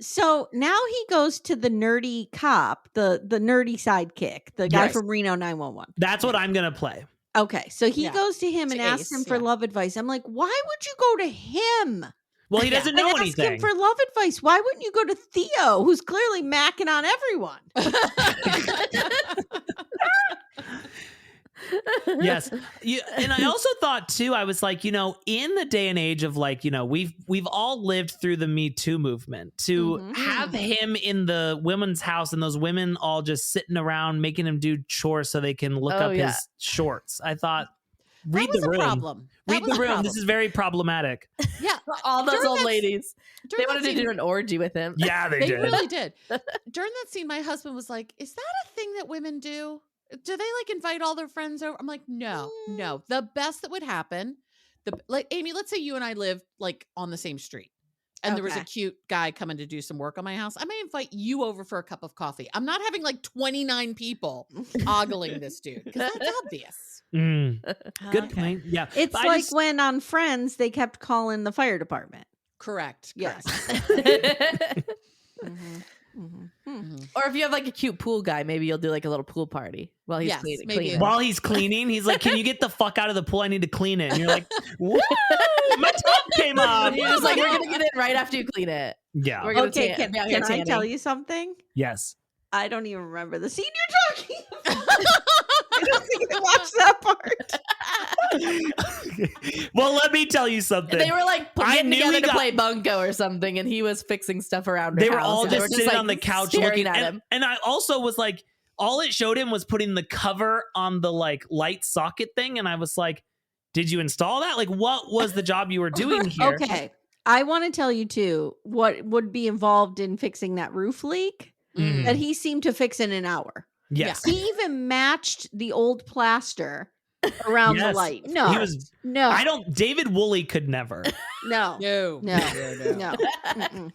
So now he goes to the nerdy cop, the nerdy sidekick, the guy Yes. from Reno 911. That's what I'm gonna play. Okay, so he Yeah. goes to him To and asks Ace, him for yeah. love advice. I'm like, why would you go to him Well, he Yeah. doesn't and know ask anything. him for love advice? Why wouldn't you go to Theo, who's clearly macking on everyone? Yes. And I also thought too, I was like, in the day and age of like, we've all lived through the Me Too movement. To Mhm. have him in the women's house and those women all just sitting around making him do chores so they can look Oh, up yeah. his shorts. I thought, That read was the a room. problem. That Read was the a room. problem. This is very problematic. Yeah. All those During old that- ladies. during They that wanted to scene- do an orgy with him. Yeah, they They did. really did. During that scene, my husband was like, "Is that a thing that women do? Do they like invite all their friends over?" I'm like, "No, no. The best that would happen, like Amy, let's say you and I live like on the same street, and there was a Okay. cute guy coming to do some work on my house. I may invite you over for a cup of coffee. I'm not having like 29 people ogling this dude because that's obvious." Mm, good Okay. point. Yeah. It's But I like just- when on Friends they kept calling the fire department. Correct. Yes. correct. Mhm. Or if you have like a cute pool guy, maybe you'll do like a little pool party while he's Yes, cleaning. maybe. cleaning. while he's cleaning, he's like, "Can you get the fuck out of the pool? I need to clean it." And you're like, "Woo! My top came off." And you're just like, we're gonna get in right after you clean it. Yeah. We're gonna Okay, be out here can I tell tanning. you something? Yes. I don't even remember the scene you're talking about. I don't think I watched that part. Well, let me tell you something. They were like I getting knew together he to got- play bunko or something, and he was fixing stuff around. They her were house, all and they just were sitting like, on the couch staring looking at and, him. and I also was like, all it showed him was putting the cover on the like light socket thing, and I was like, "Did you install that? Like, what was the job you were doing here?" Okay. I want to tell you too what would be involved in fixing that roof leak. Mhm. that he seemed to fix in an hour. Yes. He even matched the old plaster around the Yes. light. No, He was. no, David Woolley could never. no, No. no, no. Mm-mm.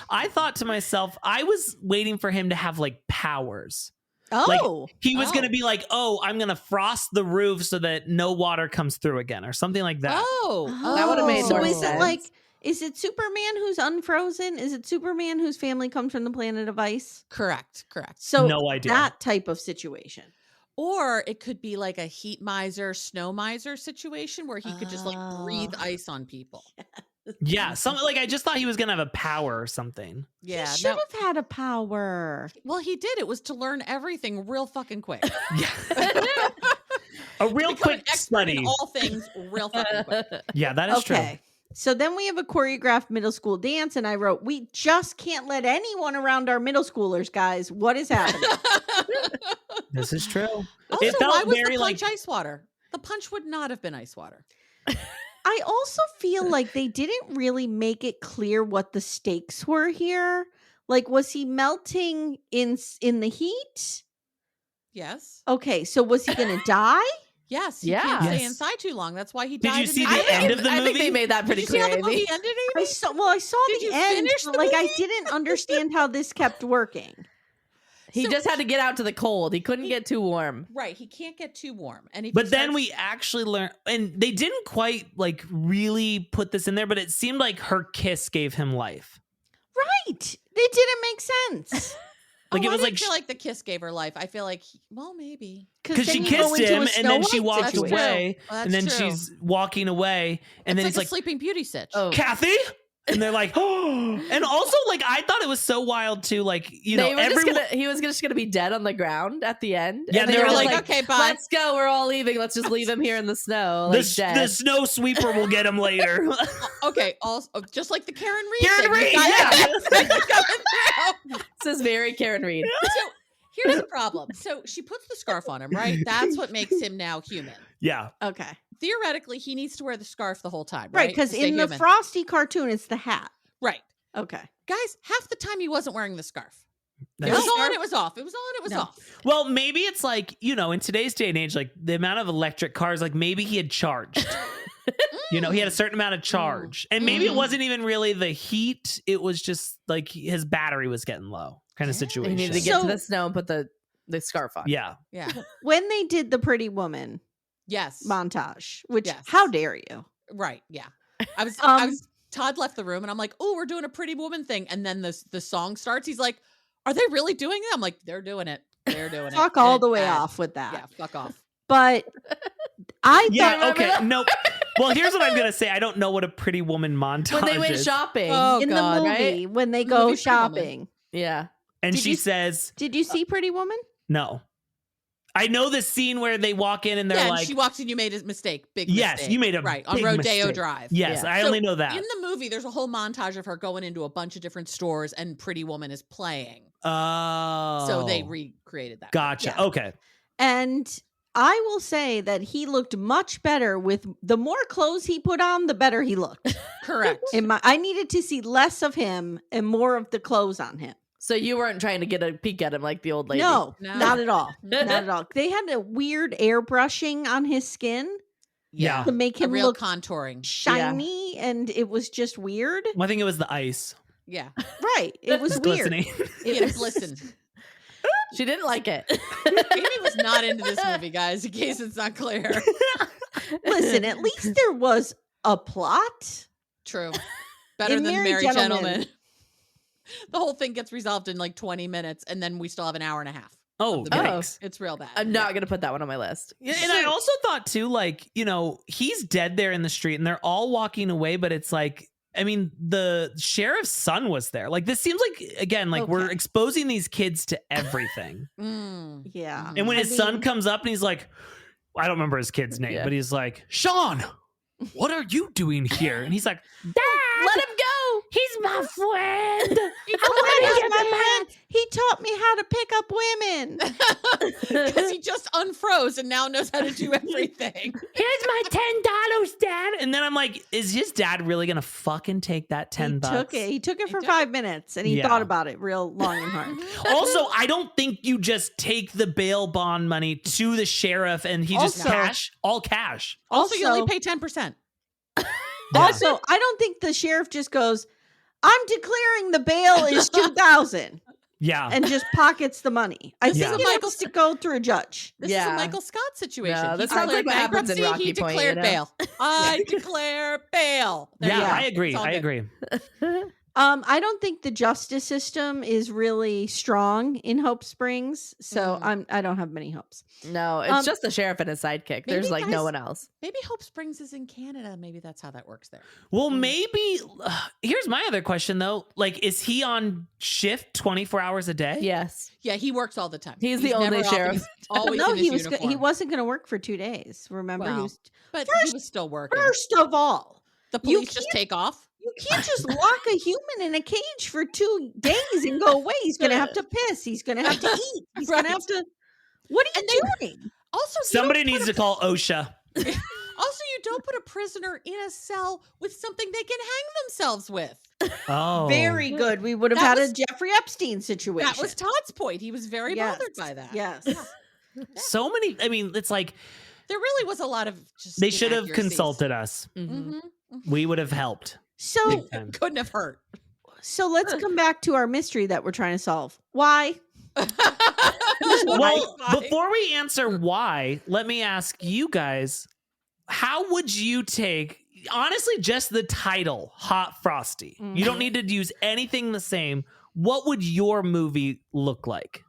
I thought to myself, I was waiting for him to have like powers. Oh, He was going to Oh. be like, oh, I'm going to frost the roof so that no water comes through again or something like that. That would've made so more is sense. it like, is it Superman who's unfrozen? Is it Superman whose family comes from the planet of ice? Correct. So No idea. that type of situation. Or it could be like a heat miser, snow miser situation where he could just like breathe Oh. ice on people. Yeah, something like I just thought he was going to have a power or something. Yeah. He should no- have had a power. Well, he did. It was to learn everything real fucking quick. Yeah. A real Become an quick expert study. in all things real fucking quick. Yeah, that is true. Okay. So then we have a choreographed middle school dance, and I wrote, we just can't let anyone around our middle schoolers, guys. What is happening? This is true. Also, It felt why was very the punch like ice water? The punch would not have been ice water. I also feel like they didn't really make it clear what the stakes were here. Like, was he melting in the heat? Yes. Okay, so was he going to die? Yes. He Yeah. can't stay Yes. inside too long. That's why he Did died. you in see the the movie. end of the I think they movie? made that Did pretty you see how clear, the movie Amy. ended, I Amy? saw Did the you end, finish but the like I movie? didn't understand how this kept working. He So- just had to get out to the cold. He couldn't get too warm. Right. He can't get too warm. And if But he then starts- we actually learned, and they didn't quite like really put this in there, but it seemed like her kiss gave him life. Right. It didn't make sense. Like, it I was didn't like feel like the kiss gave her life. I feel like, well, maybe. because then she you go kissed into a him and then Snow she White walked situation. away, Well, and then that's true. she's walking away, and then It's it's like like, a Sleeping Beauty stitch. Oh, Kathy, and they're like, oh, and also like I thought it was so wild too, like he was just gonna be dead on the ground at the end. Yeah, and they they were were like, like, okay, bye. let's go. We're all leaving. Let's just leave him here in the snow. Like the dead. snow sweeper will get him later. Okay. Also, just like the Karen Reed. Karen thing. Reed, You got yeah. it. Coming through. This is very Karen Reed. So here's the problem. So she puts the scarf on him, right? That's what makes him now human. Yeah, Okay. Theoretically, he needs to wear the scarf the whole time, Right, right? because To stay in the human. Frosty cartoon, it's the hat. Right. Okay. Guys, half the time he wasn't wearing the scarf. It That's- was on, it was off. It was on, it was No. off. well, maybe it's like, you know, in today's day and age, like the amount of electric cars, like maybe he had charged. You know, he had a certain amount of charge, and maybe it Mm. wasn't even really the heat. It was just like his battery was getting low, kind of Yeah. situation. He needed to get to So- the snow and put the scarf on. Yeah, Yeah. When they did the Pretty Woman Yes. montage, which Yes. how dare you? Right. Yeah. I was Um, Todd left the room and I'm like, oh, we're doing a Pretty Woman thing. And then the song starts. He's like, are they really doing it? I'm like, they're doing it. They're doing it. Fuck And all it's the way bad. off with that. Yeah, fuck off. But I yeah. thought Okay, nope. Well, here's what I'm gonna say. I don't know what a Pretty Woman montage When they went is. shopping. Oh, in God, the right? movie when they The go movie Pretty Woman. shopping. Yeah. and Did she you- says, Did you see Pretty Woman? "No." I know the scene where they walk in and they're Yeah, and like, she walks in, you made a mistake. Big Yes, mistake. you made a right on big Rodeo mistake. Drive. "Yes, Yeah. I So only know that." In the movie, there's a whole montage of her going into a bunch of different stores and Pretty Woman is playing. Oh, So they recreated that. gotcha. Yeah. Okay, And I will say that he looked much better with the more clothes he put on, the better he looked. Correct. I needed to see less of him and more of the clothes on him. So you weren't trying to get a peek at him like the old lady. No, No. not at all. Not at all. They had a weird airbrushing on his skin Yeah. to make A him real look contouring. shiny, and it was just weird. well, I think it was the ice. Yeah. Right. It was It's weird. glistening. He It had was to listen. She didn't like it. Amy was not into this movie, guys, in case it's not clear. Listen, at least there was a plot. True. Better In than Merry Merry Gentlemen. Gentlemen. The whole thing gets resolved in like 20 minutes, and then we still have an hour and a half. Oh, the yikes. It's real bad. I'm not going to put that one on my list. Yeah, and I also thought too, like, you know, he's dead there in the street and they're all walking away, but it's like, I mean, the sheriff's son was there. Like, this seems like, again, like we're Okay. exposing these kids to everything. Mm. Yeah. And when I his son mean- comes up and he's like, I don't remember his kid's name, Yeah. but he's like, Sean, what are you doing here? And he's like, Let him go. He's my friend. He taught me how to pick up women. Because he just unfroze and now knows how to do everything. Here's my $10, Dad. And then I'm like, is his dad really gonna fucking take that $10? He took it for 5 minutes and he thought about it real long and hard. Also, I don't think you just take the bail bond money to the sheriff and he just all cash. Also, you only pay 10%. Also, I don't think the sheriff just goes, I'm declaring the bail is $2,000. Yeah. And just pockets the money. I think it has to go through a judge. This is a Michael Scott situation. No, He that sounds like what happens in Rocky He Point, declared bail. I declare bail. I agree. I agree. I don't think the justice system is really strong in Hope Springs, so I don't have many hopes. No, it's just the sheriff and his sidekick. There's like no one else. Maybe Hope Springs is in Canada. Maybe that's how that works there. Well, maybe. Here's my other question though. Like, is he on shift 24 hours a day? Yes. Yeah, he works all the time. He's the only sheriff. He's always No, in his uniform. he wasn't going to work for 2 days. Remember, he was still working. First of all, the police just take off. You can't just lock a human in a cage for 2 days and go away. He's going to have to piss. He's going to have to eat. He's going to have to. What are you doing? Also, somebody needs to call OSHA. Also, you don't put a prisoner in a cell with something they can hang themselves with. Oh, very good. We would have had a Jeffrey Epstein situation. That was Todd's point. He was very bothered by that. Yes. So many. I mean, it's like there really was a lot of just. They should have consulted us. We would have helped. So couldn't have hurt. So let's come back to our mystery that we're trying to solve. Why? Well, before we answer why, let me ask you guys, how would you take, honestly, just the title, Hot Frosty? You don't need to use anything the same. What would your movie look like?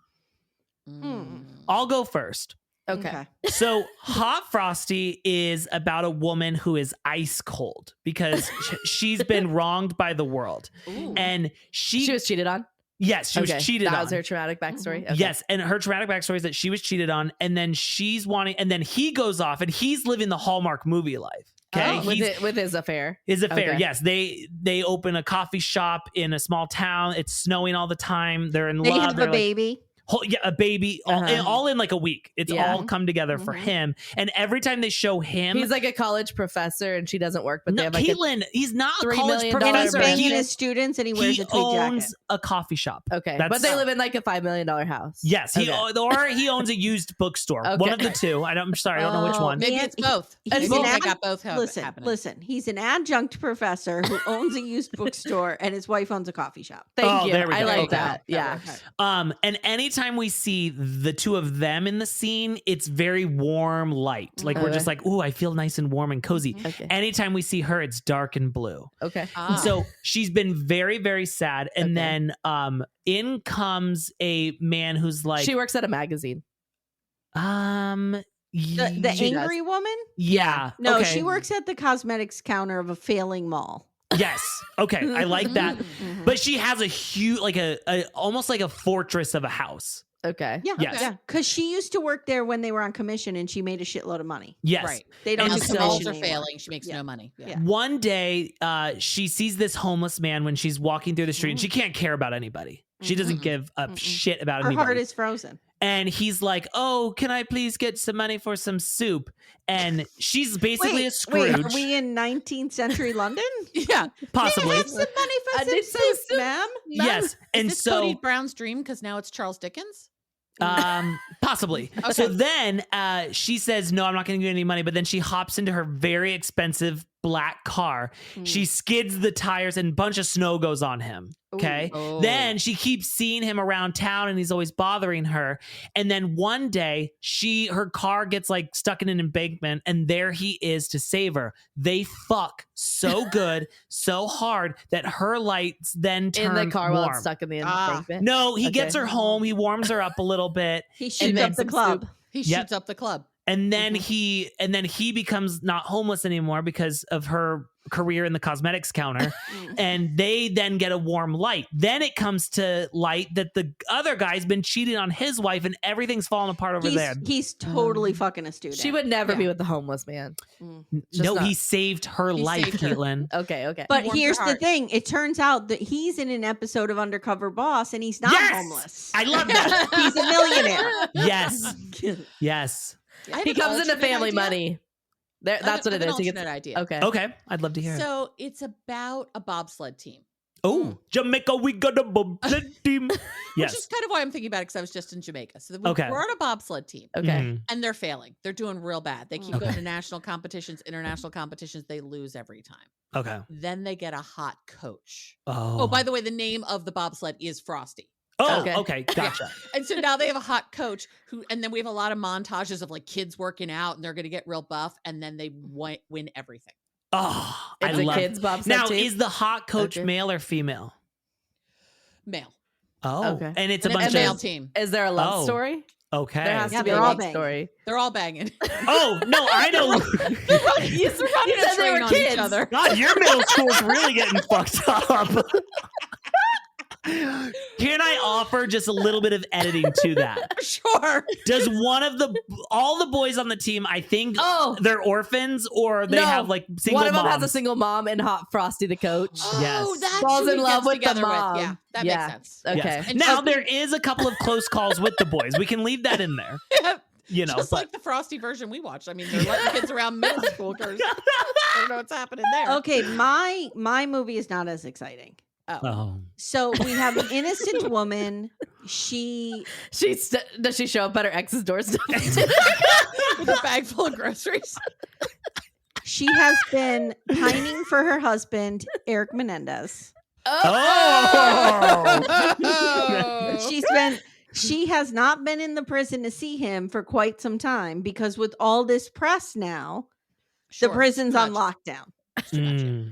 I'll go first. Okay. So Hot Frosty is about a woman who is ice cold because she's been wronged by the world. Ooh. And she was cheated on? Yes, she was cheated on. That was her traumatic backstory? Okay. Yes, and her traumatic backstory is that she was cheated on, and then she's wanting, and then he goes off and he's living the Hallmark movie life. Okay, with his affair. His affair, yes. They open a coffee shop in a small town. It's snowing all the time. They're in love. They have a baby. A baby, all in like a week. It's all come together for him. And every time they show him, he's like a college professor, and she doesn't work. But they have like Katelyn, he's not a $3 college million professor. And he's banging his students, and he wears a tweed jacket. Owns a coffee shop. Okay, but they live in like a $5 million house. Yes, or he owns a used bookstore. One of the two. I'm sorry, I don't know which one. Maybe it's both. They got both. Listen. He's an adjunct professor who owns a used bookstore, and his wife owns a coffee shop. Thank you. There we go. I like that. Yeah. And anytime we see the two of them in the scene, it's very warm light. Like we're just like, ooh, I feel nice and warm and cozy. Okay. Anytime we see her, it's dark and blue. Okay. So she's been very, very sad. And then in comes a man who's like, she works at a magazine. The angry woman? Yeah. No, she works at the cosmetics counter of a failing mall. Yes. Okay. I like that. But she has a huge, like almost like a fortress of a house. Okay. Yeah. Yes. Yeah. Because she used to work there when they were on commission, and she made a shitload of money. Yes. Right. They don't. And do the malls are anymore. failing. She makes no money. Yeah. One day, she sees this homeless man when she's walking through the street, and she can't care about anybody. She doesn't give a shit about anybody. Her heart is frozen. And he's like, "Oh, can I please get some money for some soup?" And she's basically a Scrooge. Wait, are we in 19th century London? Yeah, possibly. May I have some money for some soup, ma'am? Yes, and is this so Cody Brown's dream because now it's Charles Dickens. Possibly. Okay. So then she says, "No, I'm not going to give you any money." But then she hops into her very expensive black car. She skids the tires, and a bunch of snow goes on him. Okay. Then she keeps seeing him around town, and he's always bothering her. And then one day her car gets like stuck in an embankment, and there he is to save her. They fuck so good, so hard that her lights then turn in the car warm. while it's stuck in the embankment. No, he gets her home. He warms her up a little bit. He shoots up the club. He shoots up the club. And then he becomes not homeless anymore because of her career in the cosmetics counter. And they then get a warm light. Then it comes to light that the other guy's been cheating on his wife and everything's falling apart over there. He's totally fucking a student. She would never be with the homeless man. No, he saved her life, Katelyn. Okay. But here's the thing. It turns out that he's in an episode of Undercover Boss and he's not homeless. I love that. He's a millionaire. Yes. He comes into family money. That's what it is. He gets an idea. Okay. I'd love to hear it. So it's about a bobsled team. Oh, Jamaica, we got a bobsled team. Which is kind of why I'm thinking about it because I was just in Jamaica. So we're on a bobsled team. Okay. And they're failing. They're doing real bad. They keep going to national competitions, international competitions. They lose every time. Okay. Then they get a hot coach. Oh, by the way, the name of the bobsled is Frosty. Oh, okay. Gotcha. And so now they have a hot coach and then we have a lot of montages of like kids working out and they're going to get real buff and then they win everything. Oh, it's a kids bobsled now team? Is the hot coach male or female? Male. Oh, okay. And it's a it's bunch a male of team. Is there a love story? Okay. There has to be they're a all love banging. story. They're all banging. Oh no, I know. You said they were kids. Each other. God, your middle school's really getting fucked up. Can I offer just a little bit of editing to that? Sure. Does all the boys on the team, I think they're orphans or they have like single One of them moms? has a single mom and Hot Frosty the coach. Oh, that's falls who in he love gets with the together mom. Yeah, that makes sense. Okay. Yes. And Now just- there is a couple of close calls with the boys. We can leave that in there. You know, just like the Frosty version we watched. I mean, they're letting kids around middle schoolers. I don't know what's happening there. Okay, my movie is not as exciting. Oh. So we have an innocent woman. Does she show up at her ex's doorstep with a bag full of groceries? She has been pining for her husband, Eric Menendez. She has not been in the prison to see him for quite some time because with all this press now, the prison's on lockdown.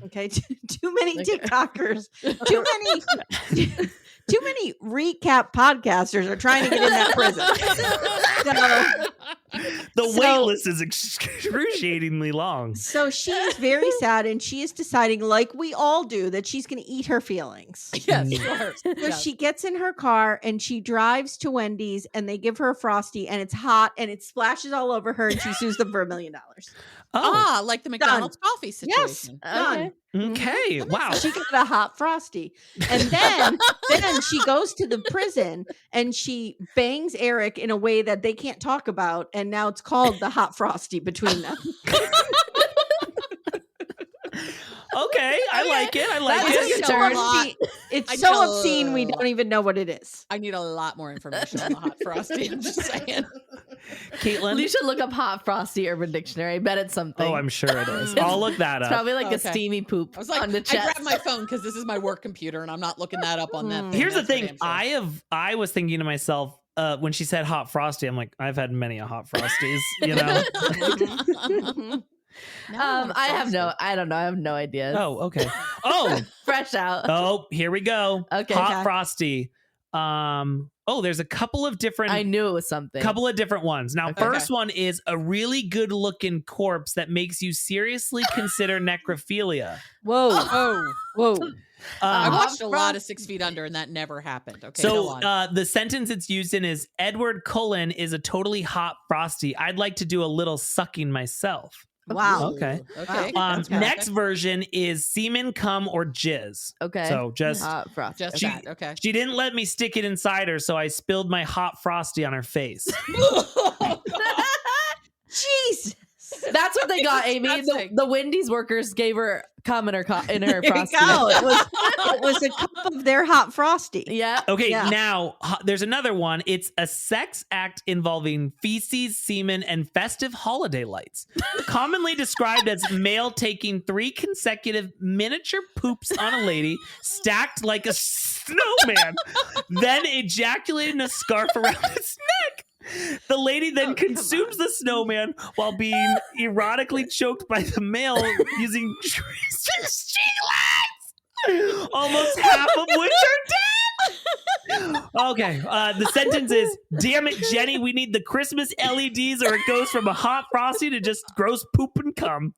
Okay, too many TikTokers, too many recap podcasters are trying to get in that prison. The wait list is excruciatingly long. So she is very sad, and she is deciding, like we all do, that she's going to eat her feelings. Yes, sure. So she gets in her car and she drives to Wendy's, and they give her a Frosty, and it's hot, and it splashes all over her, and she sues them for $1 million. Like the McDonald's coffee situation. Yes, done. Okay, wow. She got a hot Frosty, and then she goes to the prison and she bangs Eric in a way that they can't talk about, and now it's called the hot Frosty between them. Okay, I like it. It's so obscene we don't even know what it is. I need a lot more information on the hot Frosty. I'm just saying. Caitlin, you should look up Hot Frosty Urban Dictionary. I bet it's something. Oh, I'm sure it is. I'll look that up. It's probably like a steamy poop. I was like, on the I chest. grabbed my phone because this is my work computer, and I'm not looking that up on that thing. Here's the That's for thing. damn sure. I was thinking to myself when she said hot Frosty, I'm like, I've had many a hot Frosties, you know. I don't know. I have no idea. Oh, okay. Oh, fresh out. Oh, here we go. Okay. Hot Frosty. There's a couple of different. I knew it was something. Couple of different ones. Now, first one is a really good looking corpse that makes you seriously consider necrophilia. Whoa. I watched a lot of 6 Feet Under, and that never happened. Okay, so the sentence it's used in is Edward Cullen is a totally hot Frosty. I'd like to do a little sucking myself. Wow. Okay. Okay. Next version is semen, cum, or jizz. Okay. So just Hot Frosty. Just that. Okay. She didn't let me stick it inside her, so I spilled my hot Frosty on her face. Jesus. That's what they got, Amy. The Wendy's workers gave her cum in her Frosty. It was a cup of their hot Frosty. Yeah. Okay, Yeah. now there's another one. It's a sex act involving feces, semen, and festive holiday lights. Commonly described as male taking 3 consecutive miniature poops on a lady, stacked like a snowman, then ejaculating a scarf around its neck. The lady then consumes the snowman while being erotically choked by the male using twisted streamlines, almost half of which are dead. Okay. The sentence is, damn it, Jenny, we need the Christmas LEDs or it goes from a hot frosty to just gross poop and cum.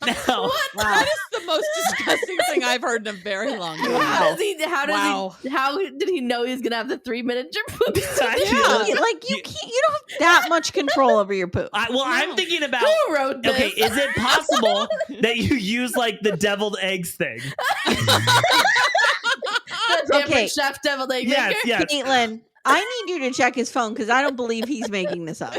Now, Wow. That is the most disgusting thing I've heard in a very long time. How did he know he was gonna have the 3-minute drip? Yeah, like you can't. You don't have that much control over your poop. I'm thinking about. Who wrote this? Okay, is it possible that you use like the deviled eggs thing? Okay. Chef deviled egg Yes, maker? yes. Caitlin, I need you to check his phone because I don't believe he's making this up.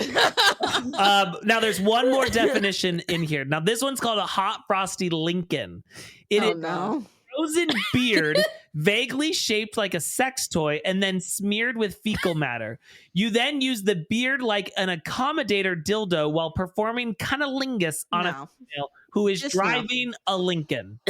Now there's one more definition in here. Now this one's called a hot frosty Lincoln. It is no. frozen beard, vaguely shaped like a sex toy, and then smeared with fecal matter. You then use the beard like an accommodator dildo while performing cunnilingus on a female who is Just driving a Lincoln.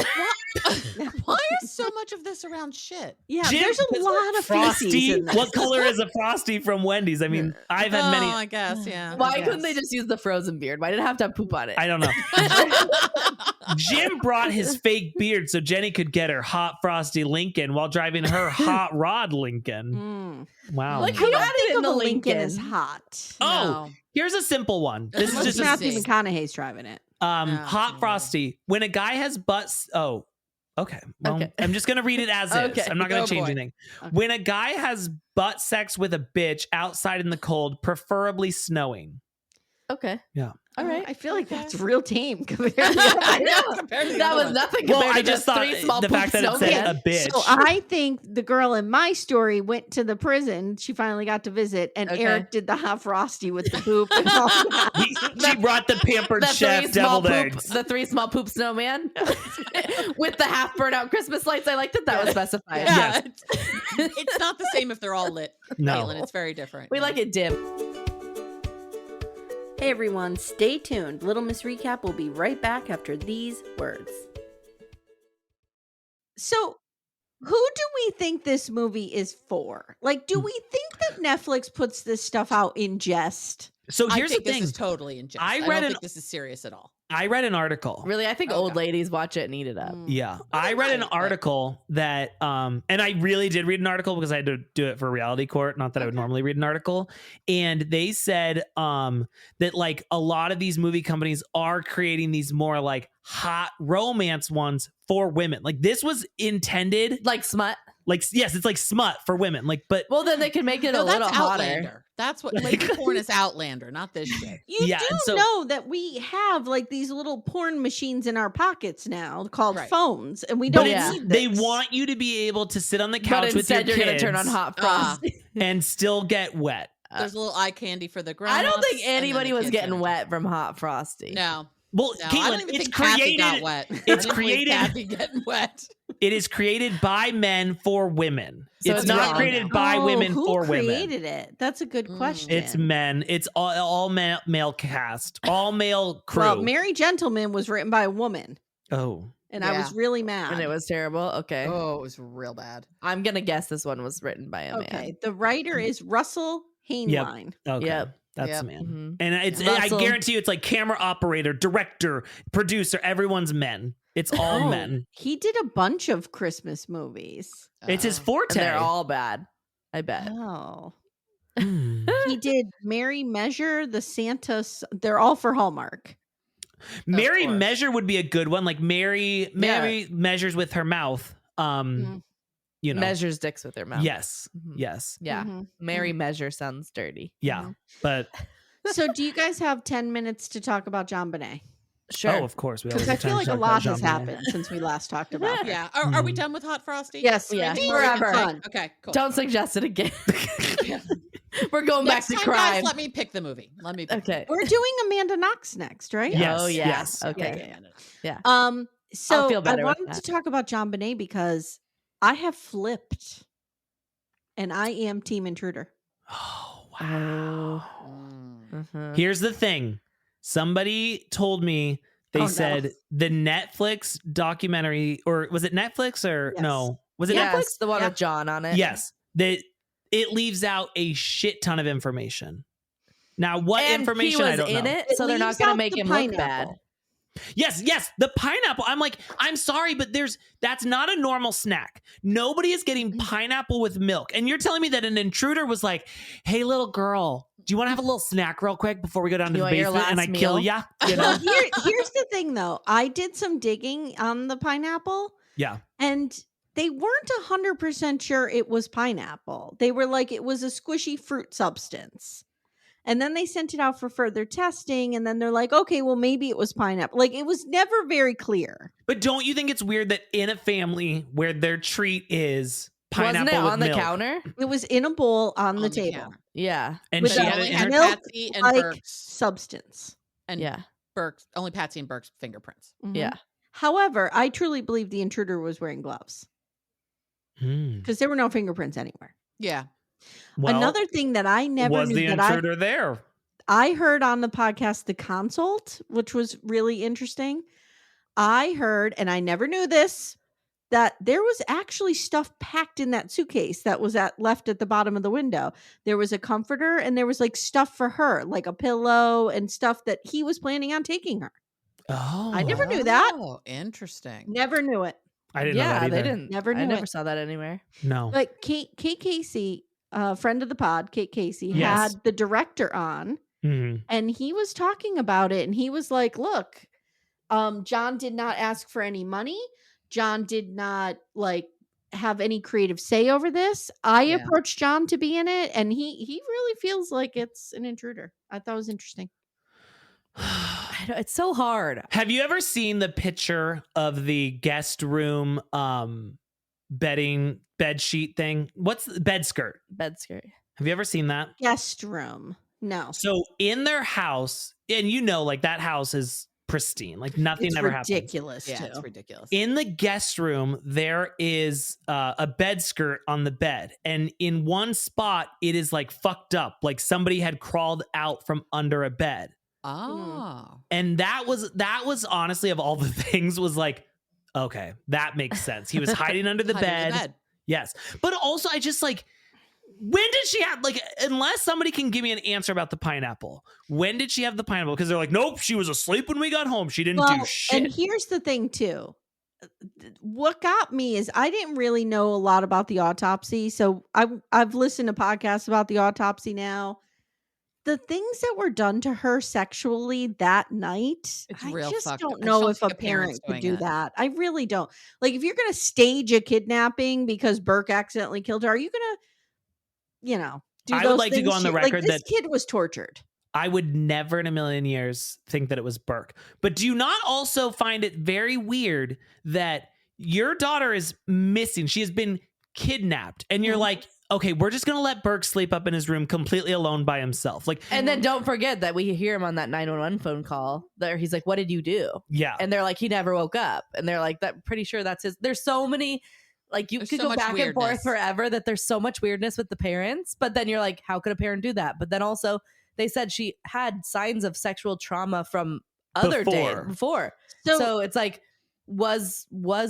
Why is so much of this around shit? Yeah, Jim, there's a lot of feces Frosty. in this. What color is a Frosty from Wendy's? I mean, I've had many. I guess, yeah. Why couldn't they just use the frozen beard? Why did it have to have poop on it? I don't know. Jim brought his fake beard so Jenny could get her hot Frosty Lincoln while driving her hot rod Lincoln. Wow. Like, I who don't added think in of the a Lincoln Lincoln? as hot. Oh, here's a simple one. This is just a Matthew see. McConaughey's driving it. hot Frosty. When a guy has butts. Oh, okay. Well, Okay. I'm just gonna read it as Okay. is. I'm not gonna Oh, change boy. anything. Okay. When a guy has butt sex with a bitch outside in the cold, preferably snowing. Okay. Yeah. All right. I feel like that's real tame compared to I know. Compared to the That other was one. nothing Well, compared I to just the thought 3 small the fact that it poops said no a man. bitch. So I think the girl in my story went to the prison. She finally got to visit, and Okay. Eric did the hot frosty with the poop and all that. She brought the pampered The chef 3 small deviled poop, eggs. the 3 small poop snowman with the half burnt out Christmas lights. I like that was specified. Yeah, it's not the same if they're all lit. No. Caitlin, it's very different. We like it dim. Hey everyone, stay tuned. Little Miss Recap will be right back after these words. So, who do we think this movie is for? Like, do we think that Netflix puts this stuff out in jest? So I here's the think thing. this is totally in jest. I I read don't an- think this is serious at all. I read an article. Really, I think Okay. old ladies watch it and eat it up. Yeah. Well, I they read an might, but- article that and I really did read an article because I had to do it for Reality Court, not that I would normally read an article. And they said that like a lot of these movie companies are creating these more like hot romance ones for women. Like this was intended Like smut. like yes, it's like smut for women. Like but Well, then they can make it No, a little that's hotter. Outlander. That's what lady porn is. Outlander, not this shit. You Yeah, do and so- know that we have like these little porn machines in our pockets now called Right. phones, and we but don't yeah. need they this. want you to be able to sit on the But couch with your instead, you're going kids to turn on Hot Ah. Frosty. and still get wet. There's a little eye candy for the grown I don't think anybody was getting wet. wet from Hot Frosty. No, Well, no. I Caitlin, don't even it's think Kathy got created. wet. it's I didn't believe created- Kathy getting wet. It is created by men for women. So it's it's not wrong created now. by women who for women. created it? That's a good question. It's men. It's all male cast, all male crew. Well, Merry Gentleman was written by a woman, oh, and I was really mad. And it was terrible. Okay. Oh, it was real bad. I'm going to guess this one was written by a okay. man. The writer is Russell Hainline. okay. Yep. That's Yep. a man. Mhm. And it's Russell. I guarantee you it's like camera operator, director, producer, everyone's men. It's all Oh, men. He did a bunch of Christmas movies. It's his Oh. forte. And they're all bad. I bet. Oh. Mm. He did Mary Measure, the They're all for Hallmark. Mary course. Measure would be a good one. Like Mary measures with her mouth. Mhm. You know. Measures dicks with their mouth. Yes. Mhm. Yes. Yeah. Mhm. Mary Measure sounds dirty. Yeah. But So, do you guys have 10 minutes to talk about JonBenet? Sure. oh, of course. We Because always I have time feel to like a talk about lot has JonBenet. happened since we last talked about it. Yeah. Are we Mm. done with Hot Frosty? Yes, Yeah. Anything more we can Forever. say? Okay, cool. Don't suggest it again. We're going Next back to time, crime. guys, let me pick the movie. Let me pick the Okay. We're doing Amanda Knox next, right? Yes, Oh, yeah. yes. Okay. movie. So feel I better with wanted to that. talk about JonBenet because I have flipped, and I am Team Intruder. Oh, wow. Mm. Mhm. Here's the thing. Somebody told me they Oh, no. said the Netflix documentary, or was it Netflix or Yes. no? Was it Yes, Netflix? the one Yeah. with John on it. Yes. That it leaves out a shit ton of information. Now, what And information he was I don't in know. it, It so they're not leaves going to out make the him look bad. pineapple. Yes, the pineapple. I'm like, I'm sorry, but that's not a normal snack. Nobody is getting pineapple with milk. And you're telling me that an intruder was like, hey, little girl, do you want to have a little snack real quick before we go down to the basement and I kill ya? You know? Here's the thing, though. I did some digging on the pineapple. Yeah. And they weren't 100% sure it was pineapple. They were like, it was a squishy fruit substance. And then they sent it out for further testing. And then they're like, okay, well, maybe it was pineapple. Like, it was never very clear. But don't you think it's weird that in a family where their treat is pineapple Wasn't it with on the milk, counter? It was in a bowl on the table. counter. Yeah. and With she But had only it in had her, milk Patsy and like Burke's substance. and Yeah. Burke's, only Patsy and Burke's fingerprints. Mhm. Yeah. However, I truly believe the intruder was wearing gloves Hmm. because there were no fingerprints anywhere. Yeah. Well, Another thing that I never was knew the that intruder there? I heard on the podcast, The Consult, which was really interesting. I heard, and I never knew this, that there was actually stuff packed in that suitcase that was left at the bottom of the window. There was a comforter and there was like stuff for her, like a pillow and stuff that he was planning on taking her. Oh, I never knew that. Oh, interesting. Never knew it. I didn't know that either. They didn't. Never I knew never it. saw that anywhere. No. But Kate Casey, friend of the pod, Kate Casey, Yes. had the director on. Mhm. And he was talking about it and he was like, look, John did not ask for any money. John did not like have any creative say over this. I Yeah. approached John to be in it and he really feels like it's an intruder. I thought it was interesting. I know, it's so hard. Have you ever seen the picture of the guest room bed sheet thing? What's the bed skirt? Bed skirt. Have you ever seen that? Guest room. No. So in their house, and you know, like that house is pristine, like nothing It's ever happens. ridiculous Yeah, too. it's ridiculous. In the guest room, there is a bed skirt on the bed, and in one spot, it is like fucked up, like somebody had crawled out from under a bed. Oh. And that was honestly, of all the things, was like, okay, that makes sense. He was hiding under the bed. Yes. But also, I just like, when did she have, like, unless somebody can give me an answer about the pineapple, when did she have the pineapple? Because they're like, nope, she was asleep when we got home. She didn't do shit. And here's the thing too. What got me is I didn't really know a lot about the autopsy. So I've listened to podcasts about the autopsy now. The things that were done to her sexually that night, It's I real just fucked don't up. I know don't if a think a parent's parent could doing do it. that. I really don't. Like, if you're going to stage a kidnapping because Burke accidentally killed her, are you going to, do I would those like to go things on the like, record this that kid was tortured. I would never in a million years think that it was Burke. But do you not also find it very weird that your daughter is missing? She has been kidnapped, and you're like, okay, we're just gonna let Burke sleep up in his room completely alone by himself. Like, And then don't forget that we hear him on that 911 phone call there. He's like, what did you do? yeah, And they're like, he never woke up. And they're like, that pretty sure that's his. There's so many, like, you There's could so go much back and forth weirdness. forever that there's so much weirdness with the parents. But then you're like, how could a parent do that? But then also they said she had signs of sexual trauma from other days before. So it's like, was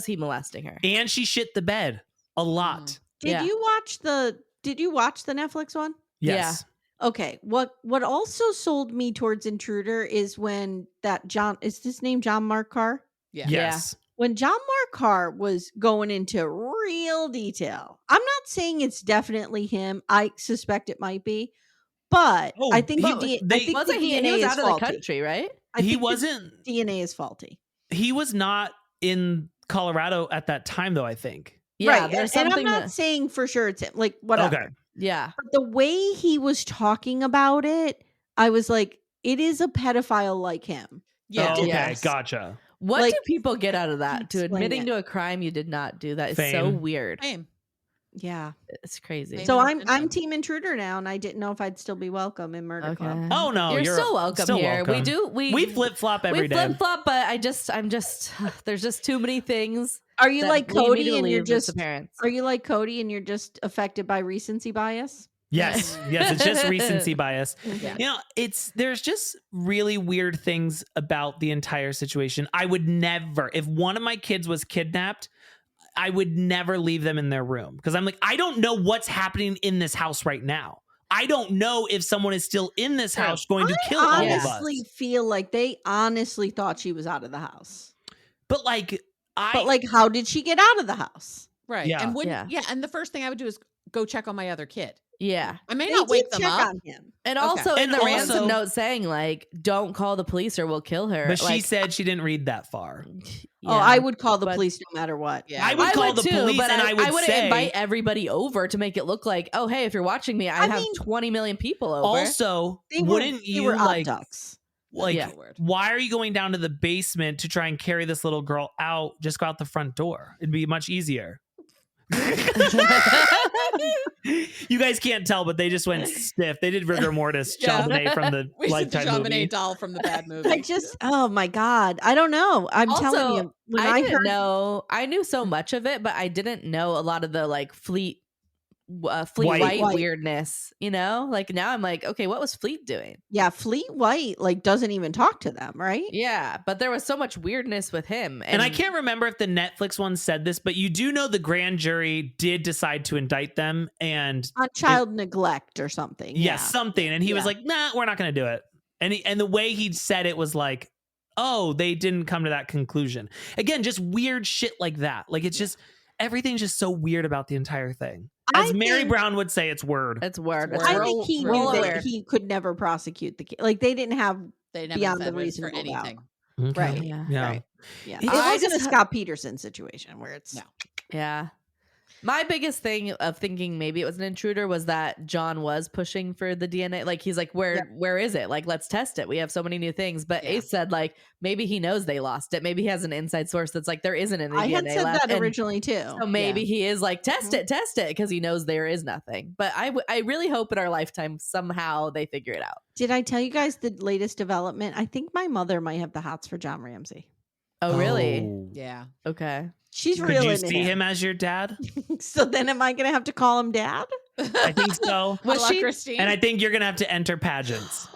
he molesting her? and she shit the bed a lot. Did you watch the Netflix one? Yes. Okay. What also sold me towards Intruder is when that is his name John Mark Carr? Yeah. Yes. When John Mark Carr was going into real detail. I'm not saying it's definitely him. I suspect it might be. But Oh, I think but the Wasn't he? DNA He was is out of the faulty. country, right? I He think the wasn't. DNA is faulty. He was not in Colorado at that time, though. I think. Yeah, right. there's And I'm something not that, saying for sure it's him. Like, whatever. Okay. yeah. But the way he was talking about it, I was like, it is a pedophile like him. Yeah. Okay. Yes. Gotcha. What Like, do people get out of that? To explain admitting it. to a crime you did not do that is so Fame. weird. Same. Yeah. It's crazy. Fame. So and I'm attention. Team Intruder now, and I didn't know if I'd still be welcome in Murder Club. Oh no, you're still welcome still here. welcome. We flip flop every we day. flip flop, but I'm just there's just too many things. Are you that like lead me to Cody and you're believe it's just the parents? Are you like Cody and you're just affected by recency bias? Yes, yes, it's just recency bias. Yeah. You know, there's just really weird things about the entire situation. I would never, if one of my kids was kidnapped, I would never leave them in their room because I'm like, I don't know what's happening in this house right now. I don't know if someone is still in this house going to kill all of us. I honestly feel like they honestly thought she was out of the house. But like, how did she get out of the house? Right. Yeah. And and the first thing I would do is go check on my other kid. Yeah. I may not wake them up. On him. And also in And the also- ransom note saying like, don't call the police or we'll kill her. but she like, said she didn't read that far. Oh, I would call the but- police no matter what. Yeah. I would call the police, but and I would wouldn't say, invite everybody over to make it look like, oh, hey, if you're watching me, I have 20 million people over. also, wouldn't you were like, ducks. like, Yeah. why are you going down to the basement to try and carry this little girl out? Just go out the front door. It'd be much easier. You guys can't tell, but they just went stiff. They did rigor mortis JonBenet from the We said the Lifetime movie. JonBenet doll from the bad movie. Oh my God. I don't know. I'm telling Also, you, when I didn't heard know. I knew so much of it, but I didn't know a lot of the like Fleet White. White weirdness. You know, like now I'm like, okay, what was Fleet doing? Yeah, Fleet White like doesn't even talk to them, right? Yeah, but there was so much weirdness with him, And I can't remember if the Netflix one said this, but you do know the grand jury did decide to indict them and On child neglect or something. yeah, Yeah. something. And he was Yeah. like, nah, we're not going to do it. And the way he said it was like, oh, they didn't come to that conclusion. Again, just weird shit like that. Like it's just, everything's just so weird about the entire thing. As Mary Brown would say, it's word. It's word. It's I We're think he all knew aware. that he could never prosecute the kid. Like they didn't have They never beyond said the it was for reasonable doubt. anything. Okay. right. Yeah. Right. Yeah. It- It I wasn't a just- Scott Peterson situation where it's No. Yeah. My biggest thing of thinking maybe it was an intruder was that John was pushing for the DNA. Like he's like, where is it? Like, let's test it. We have so many new things. But Yeah. Ace said like maybe he knows they lost it. Maybe he has an inside source that's like there isn't any I DNA had said left. that And originally too. so maybe he is like test Mhm. it because he knows there is nothing. But I really hope in our lifetime somehow they figure it out. Did I tell you guys the latest development? I think my mother might have the hots for John Ramsey. Oh really? Oh. Yeah. Okay. She's Could real you into see him as your dad? So then am I going to have to call him dad? I think so. Was Was she- Christine? And I think you're going to have to enter pageants.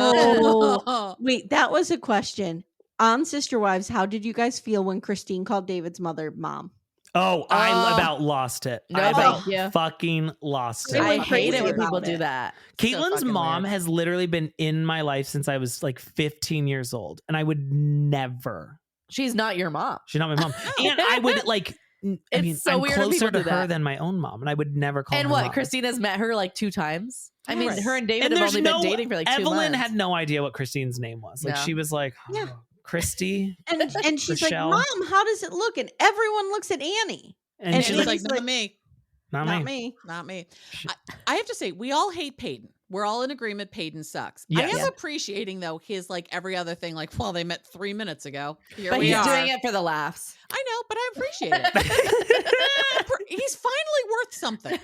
Oh, wait, that was a question. On Sister Wives, how did you guys feel when Christine called David's mother mom? Oh, I Oh. about lost it. No, I about thank you. fucking lost They it. went I hate crazy it when about people it. do that. So Caitlin's fucking mom weird. has literally been in my life since I was like 15 years old. And I would never, She's not your mom. she's not my mom. And I would like, I It's mean, so I'm weird when closer people to do her that. than my own mom. And I would never call And her what? mom. Christina's met her like 2 times. I mean, Yes. her and David And have there's only no, been dating for like 2 Evelyn months. had no idea what Christine's name was. Like No. she was like, oh, Yeah. Christy. And she's Rochelle. like, Mom, how does it look? And everyone looks at Annie. And, And she's She's like, like, not me. not, Not me. me. Not me. She- I have to say, we all hate Peyton. We're all in agreement. Peyton sucks. I Yes. am Yeah. appreciating though his like every other thing. Like, well, they met 3 minutes ago. Here But we he's are. doing it for the laughs. I know, but I appreciate it. He's finally worth something.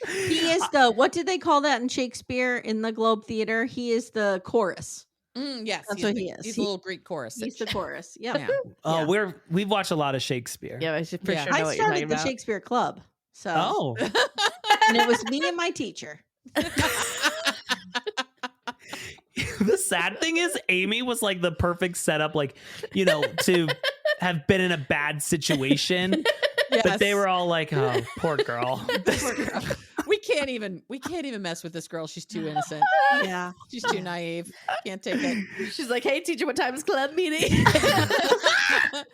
He is the, what did they call that in Shakespeare in the Globe Theater? He is the chorus. Yes, That's he's what the- he is. He's He- a little Greek chorus. He's the chorus. Yep. Yeah. Oh, Yeah. we've watched a lot of Shakespeare. Yeah, I should for Yeah. sure know I what you're talking started the about. Shakespeare Club. So, Oh, and it was me and my teacher. the sad thing is Amy was like the perfect setup, like, you know, to have been in a bad situation. But they were all like, oh, poor girl. Poor girl. We can't even mess with this girl. She's too innocent. Yeah. She's too naive. Can't take it. She's like, "Hey, teacher, what time is club meeting?"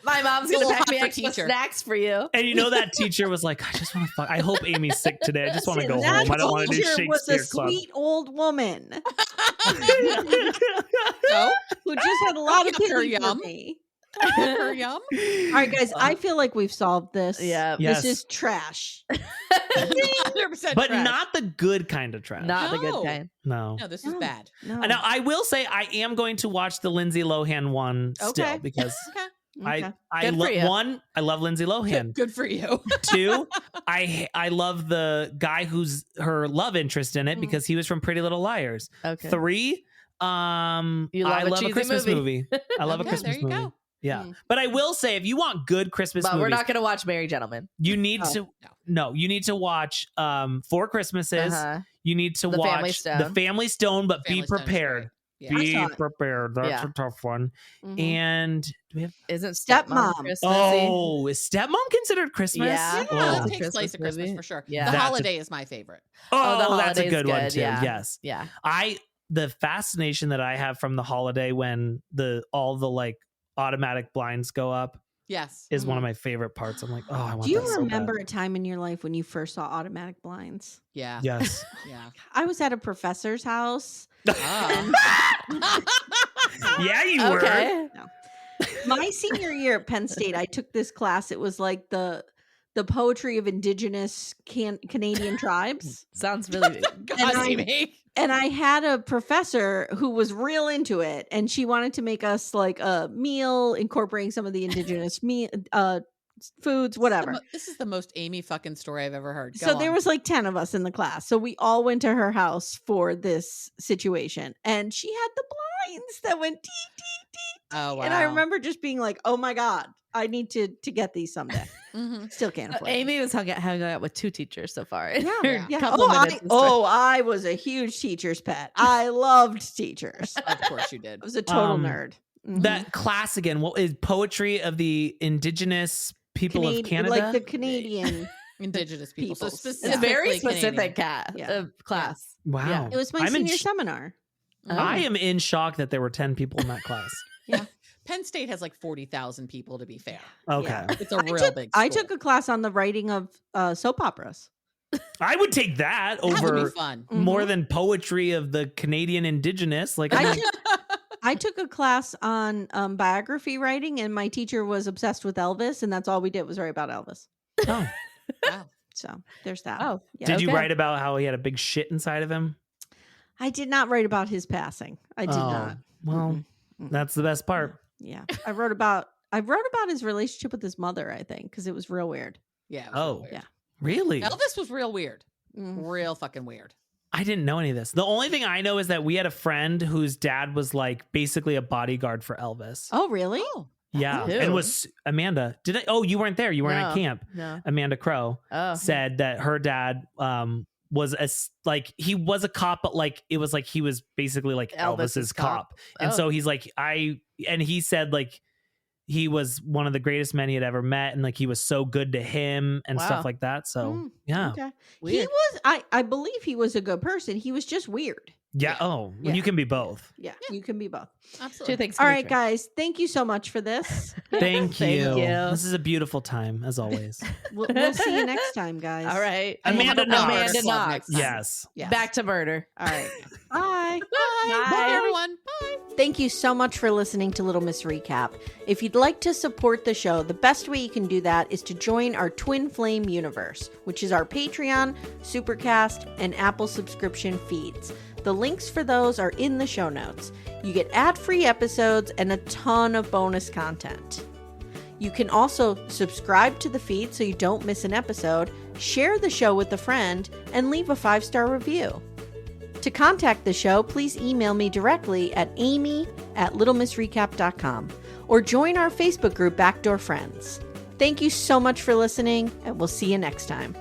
My mom's gonna Little pack me hot for extra teacher. snacks for you. And you know that teacher was like, I just want to fuck. I hope Amy's sick today. I just want to go That home. I don't want to do teacher was a Shakespeare Club. sweet old woman So, who just had a lot of Her pity for yum. me. her yum. All right, guys, I feel like we've solved this. Yeah, Yes. This is trash. 100% But trash. not the good kind of trash. not the No. good kind. No. No, this is No. bad. No. Now, I will say I am going to watch the Lindsay Lohan one still Okay. because Okay. Okay. I Good for you. one, I love Lindsay Lohan. Good for you. 2, I love the guy who's her love interest in it Mm. because he was from Pretty Little Liars. Okay. 3, You love I a love a cheesy Christmas movie. I love a Yeah, Christmas there you movie. go. Yeah. Mm. But I will say if you want good Christmas But movies, we're not gonna watch Merry Gentlemen. you need Oh. to you need to watch 4 Christmases. Uh-huh. You need to The Family watch Stone. The Family Stone, but Family be Stone is prepared. great. Yeah. I Be saw it. prepared. That's Yeah. a tough one. Mhm. And do we have? Isn't Stepmom. Christmassy? Oh, is Stepmom considered Christmas? Yeah. Yeah, Oh, it takes Christmas place at Christmas movie. for sure. Yeah. The That's a- Holiday is my favorite. oh, The that's a Holiday's good one too. Yeah. Yes. Yeah. The fascination that I have from the holiday when all the like automatic blinds go up Yes. is one of my favorite parts. I'm like, oh, I want Do you that so bad. remember a time in your life when you first saw automatic blinds? Yeah. Yes. Yeah. I was at a professor's house. Ah. Yeah, you were. Okay. My senior year at Penn State, I took this class. It was like the poetry of indigenous Canadian tribes. Sounds really God, Amy. And I had a professor who was real into it, and she wanted to make us like a meal incorporating some of the indigenous foods, whatever. This is the most Amy fucking story I've ever heard. Go So there on. was like 10 of us in the class. So we all went to her house for this situation, and she had the blinds that went dee, dee, dee. Oh wow. And I remember just being like, "Oh my god, I need to get these someday." Mhm. Still can't afford. them. Ing was hanging out with 2 teachers so far. in Yeah, her yeah. couple minutes of story. I was a huge teacher's pet. I loved teachers. I Of course you did. was a total nerd. Mhm. That class again. What is poetry of the indigenous people of Canada? like the Canadian. Indigenous people. So Peoples. It's specifically very specific Canadian. Yeah. class. wow. Yeah. It was my I'm in senior sh- seminar. I am in shock that there were 10 people in that class. Penn State has like 40,000 people, to be fair. Okay. Yeah. It's a real big I school. took a class on the writing of soap operas. I would take that That would be over fun. more than poetry of the Canadian indigenous. Like, I took a class on biography writing, and my teacher was obsessed with Elvis, and that's all we did was write about Elvis. oh. Wow. So there's that. Oh, yeah. Did you Okay. write about how he had a big shit inside of him? I did not write about his passing. I did not. Well, Mm-mm. Mm-mm. that's the best part. Yeah, I wrote about his relationship with his mother. I think because it was real weird. Yeah. It was Oh. real weird. Yeah. Really? Elvis was real weird. Mhm. Real fucking weird. I didn't know any of this. The only thing I know is that we had a friend whose dad was like basically a bodyguard for Elvis. Oh, really? Oh. Yeah. Who? And was Amanda. Did I? Oh, you weren't there. You weren't at No. camp. No. Amanda Crow Oh. said that her dad was he was a cop, but like it was like he was basically like Elvis's cop. And Oh. so he's like, and he said like he was one of the greatest men he had ever met, and like he was so good to him and Wow. stuff like that. So Mm, yeah. Okay. He Weird. was. I believe he was a good person. He was just weird. Yeah. Yeah. Oh, Yeah. you can be both. Yeah, you can be both. Absolutely. 2 things. All can be right, true. guys. Thank you so much for this. Thank you. Thank you. This is a beautiful time as always. We'll see you next time, guys. All right. Amanda Knox. Amanda Club Knox. next time. Yes. Yes. Back to murder. All right. Bye. Bye. Bye. Bye, everyone. Bye. Thank you so much for listening to Little Miss Recap. If you'd like to support the show, the best way you can do that is to join our Twin Flame universe, which is our Patreon, Supercast, and Apple subscription feeds. The links for those are in the show notes. You get ad-free episodes and a ton of bonus content. You can also subscribe to the feed so you don't miss an episode, share the show with a friend, and leave a 5-star review. To contact the show, please email me directly at amy@littlemissrecap.com or join our Facebook group Backdoor Friends. Thank you so much for listening, and we'll see you next time.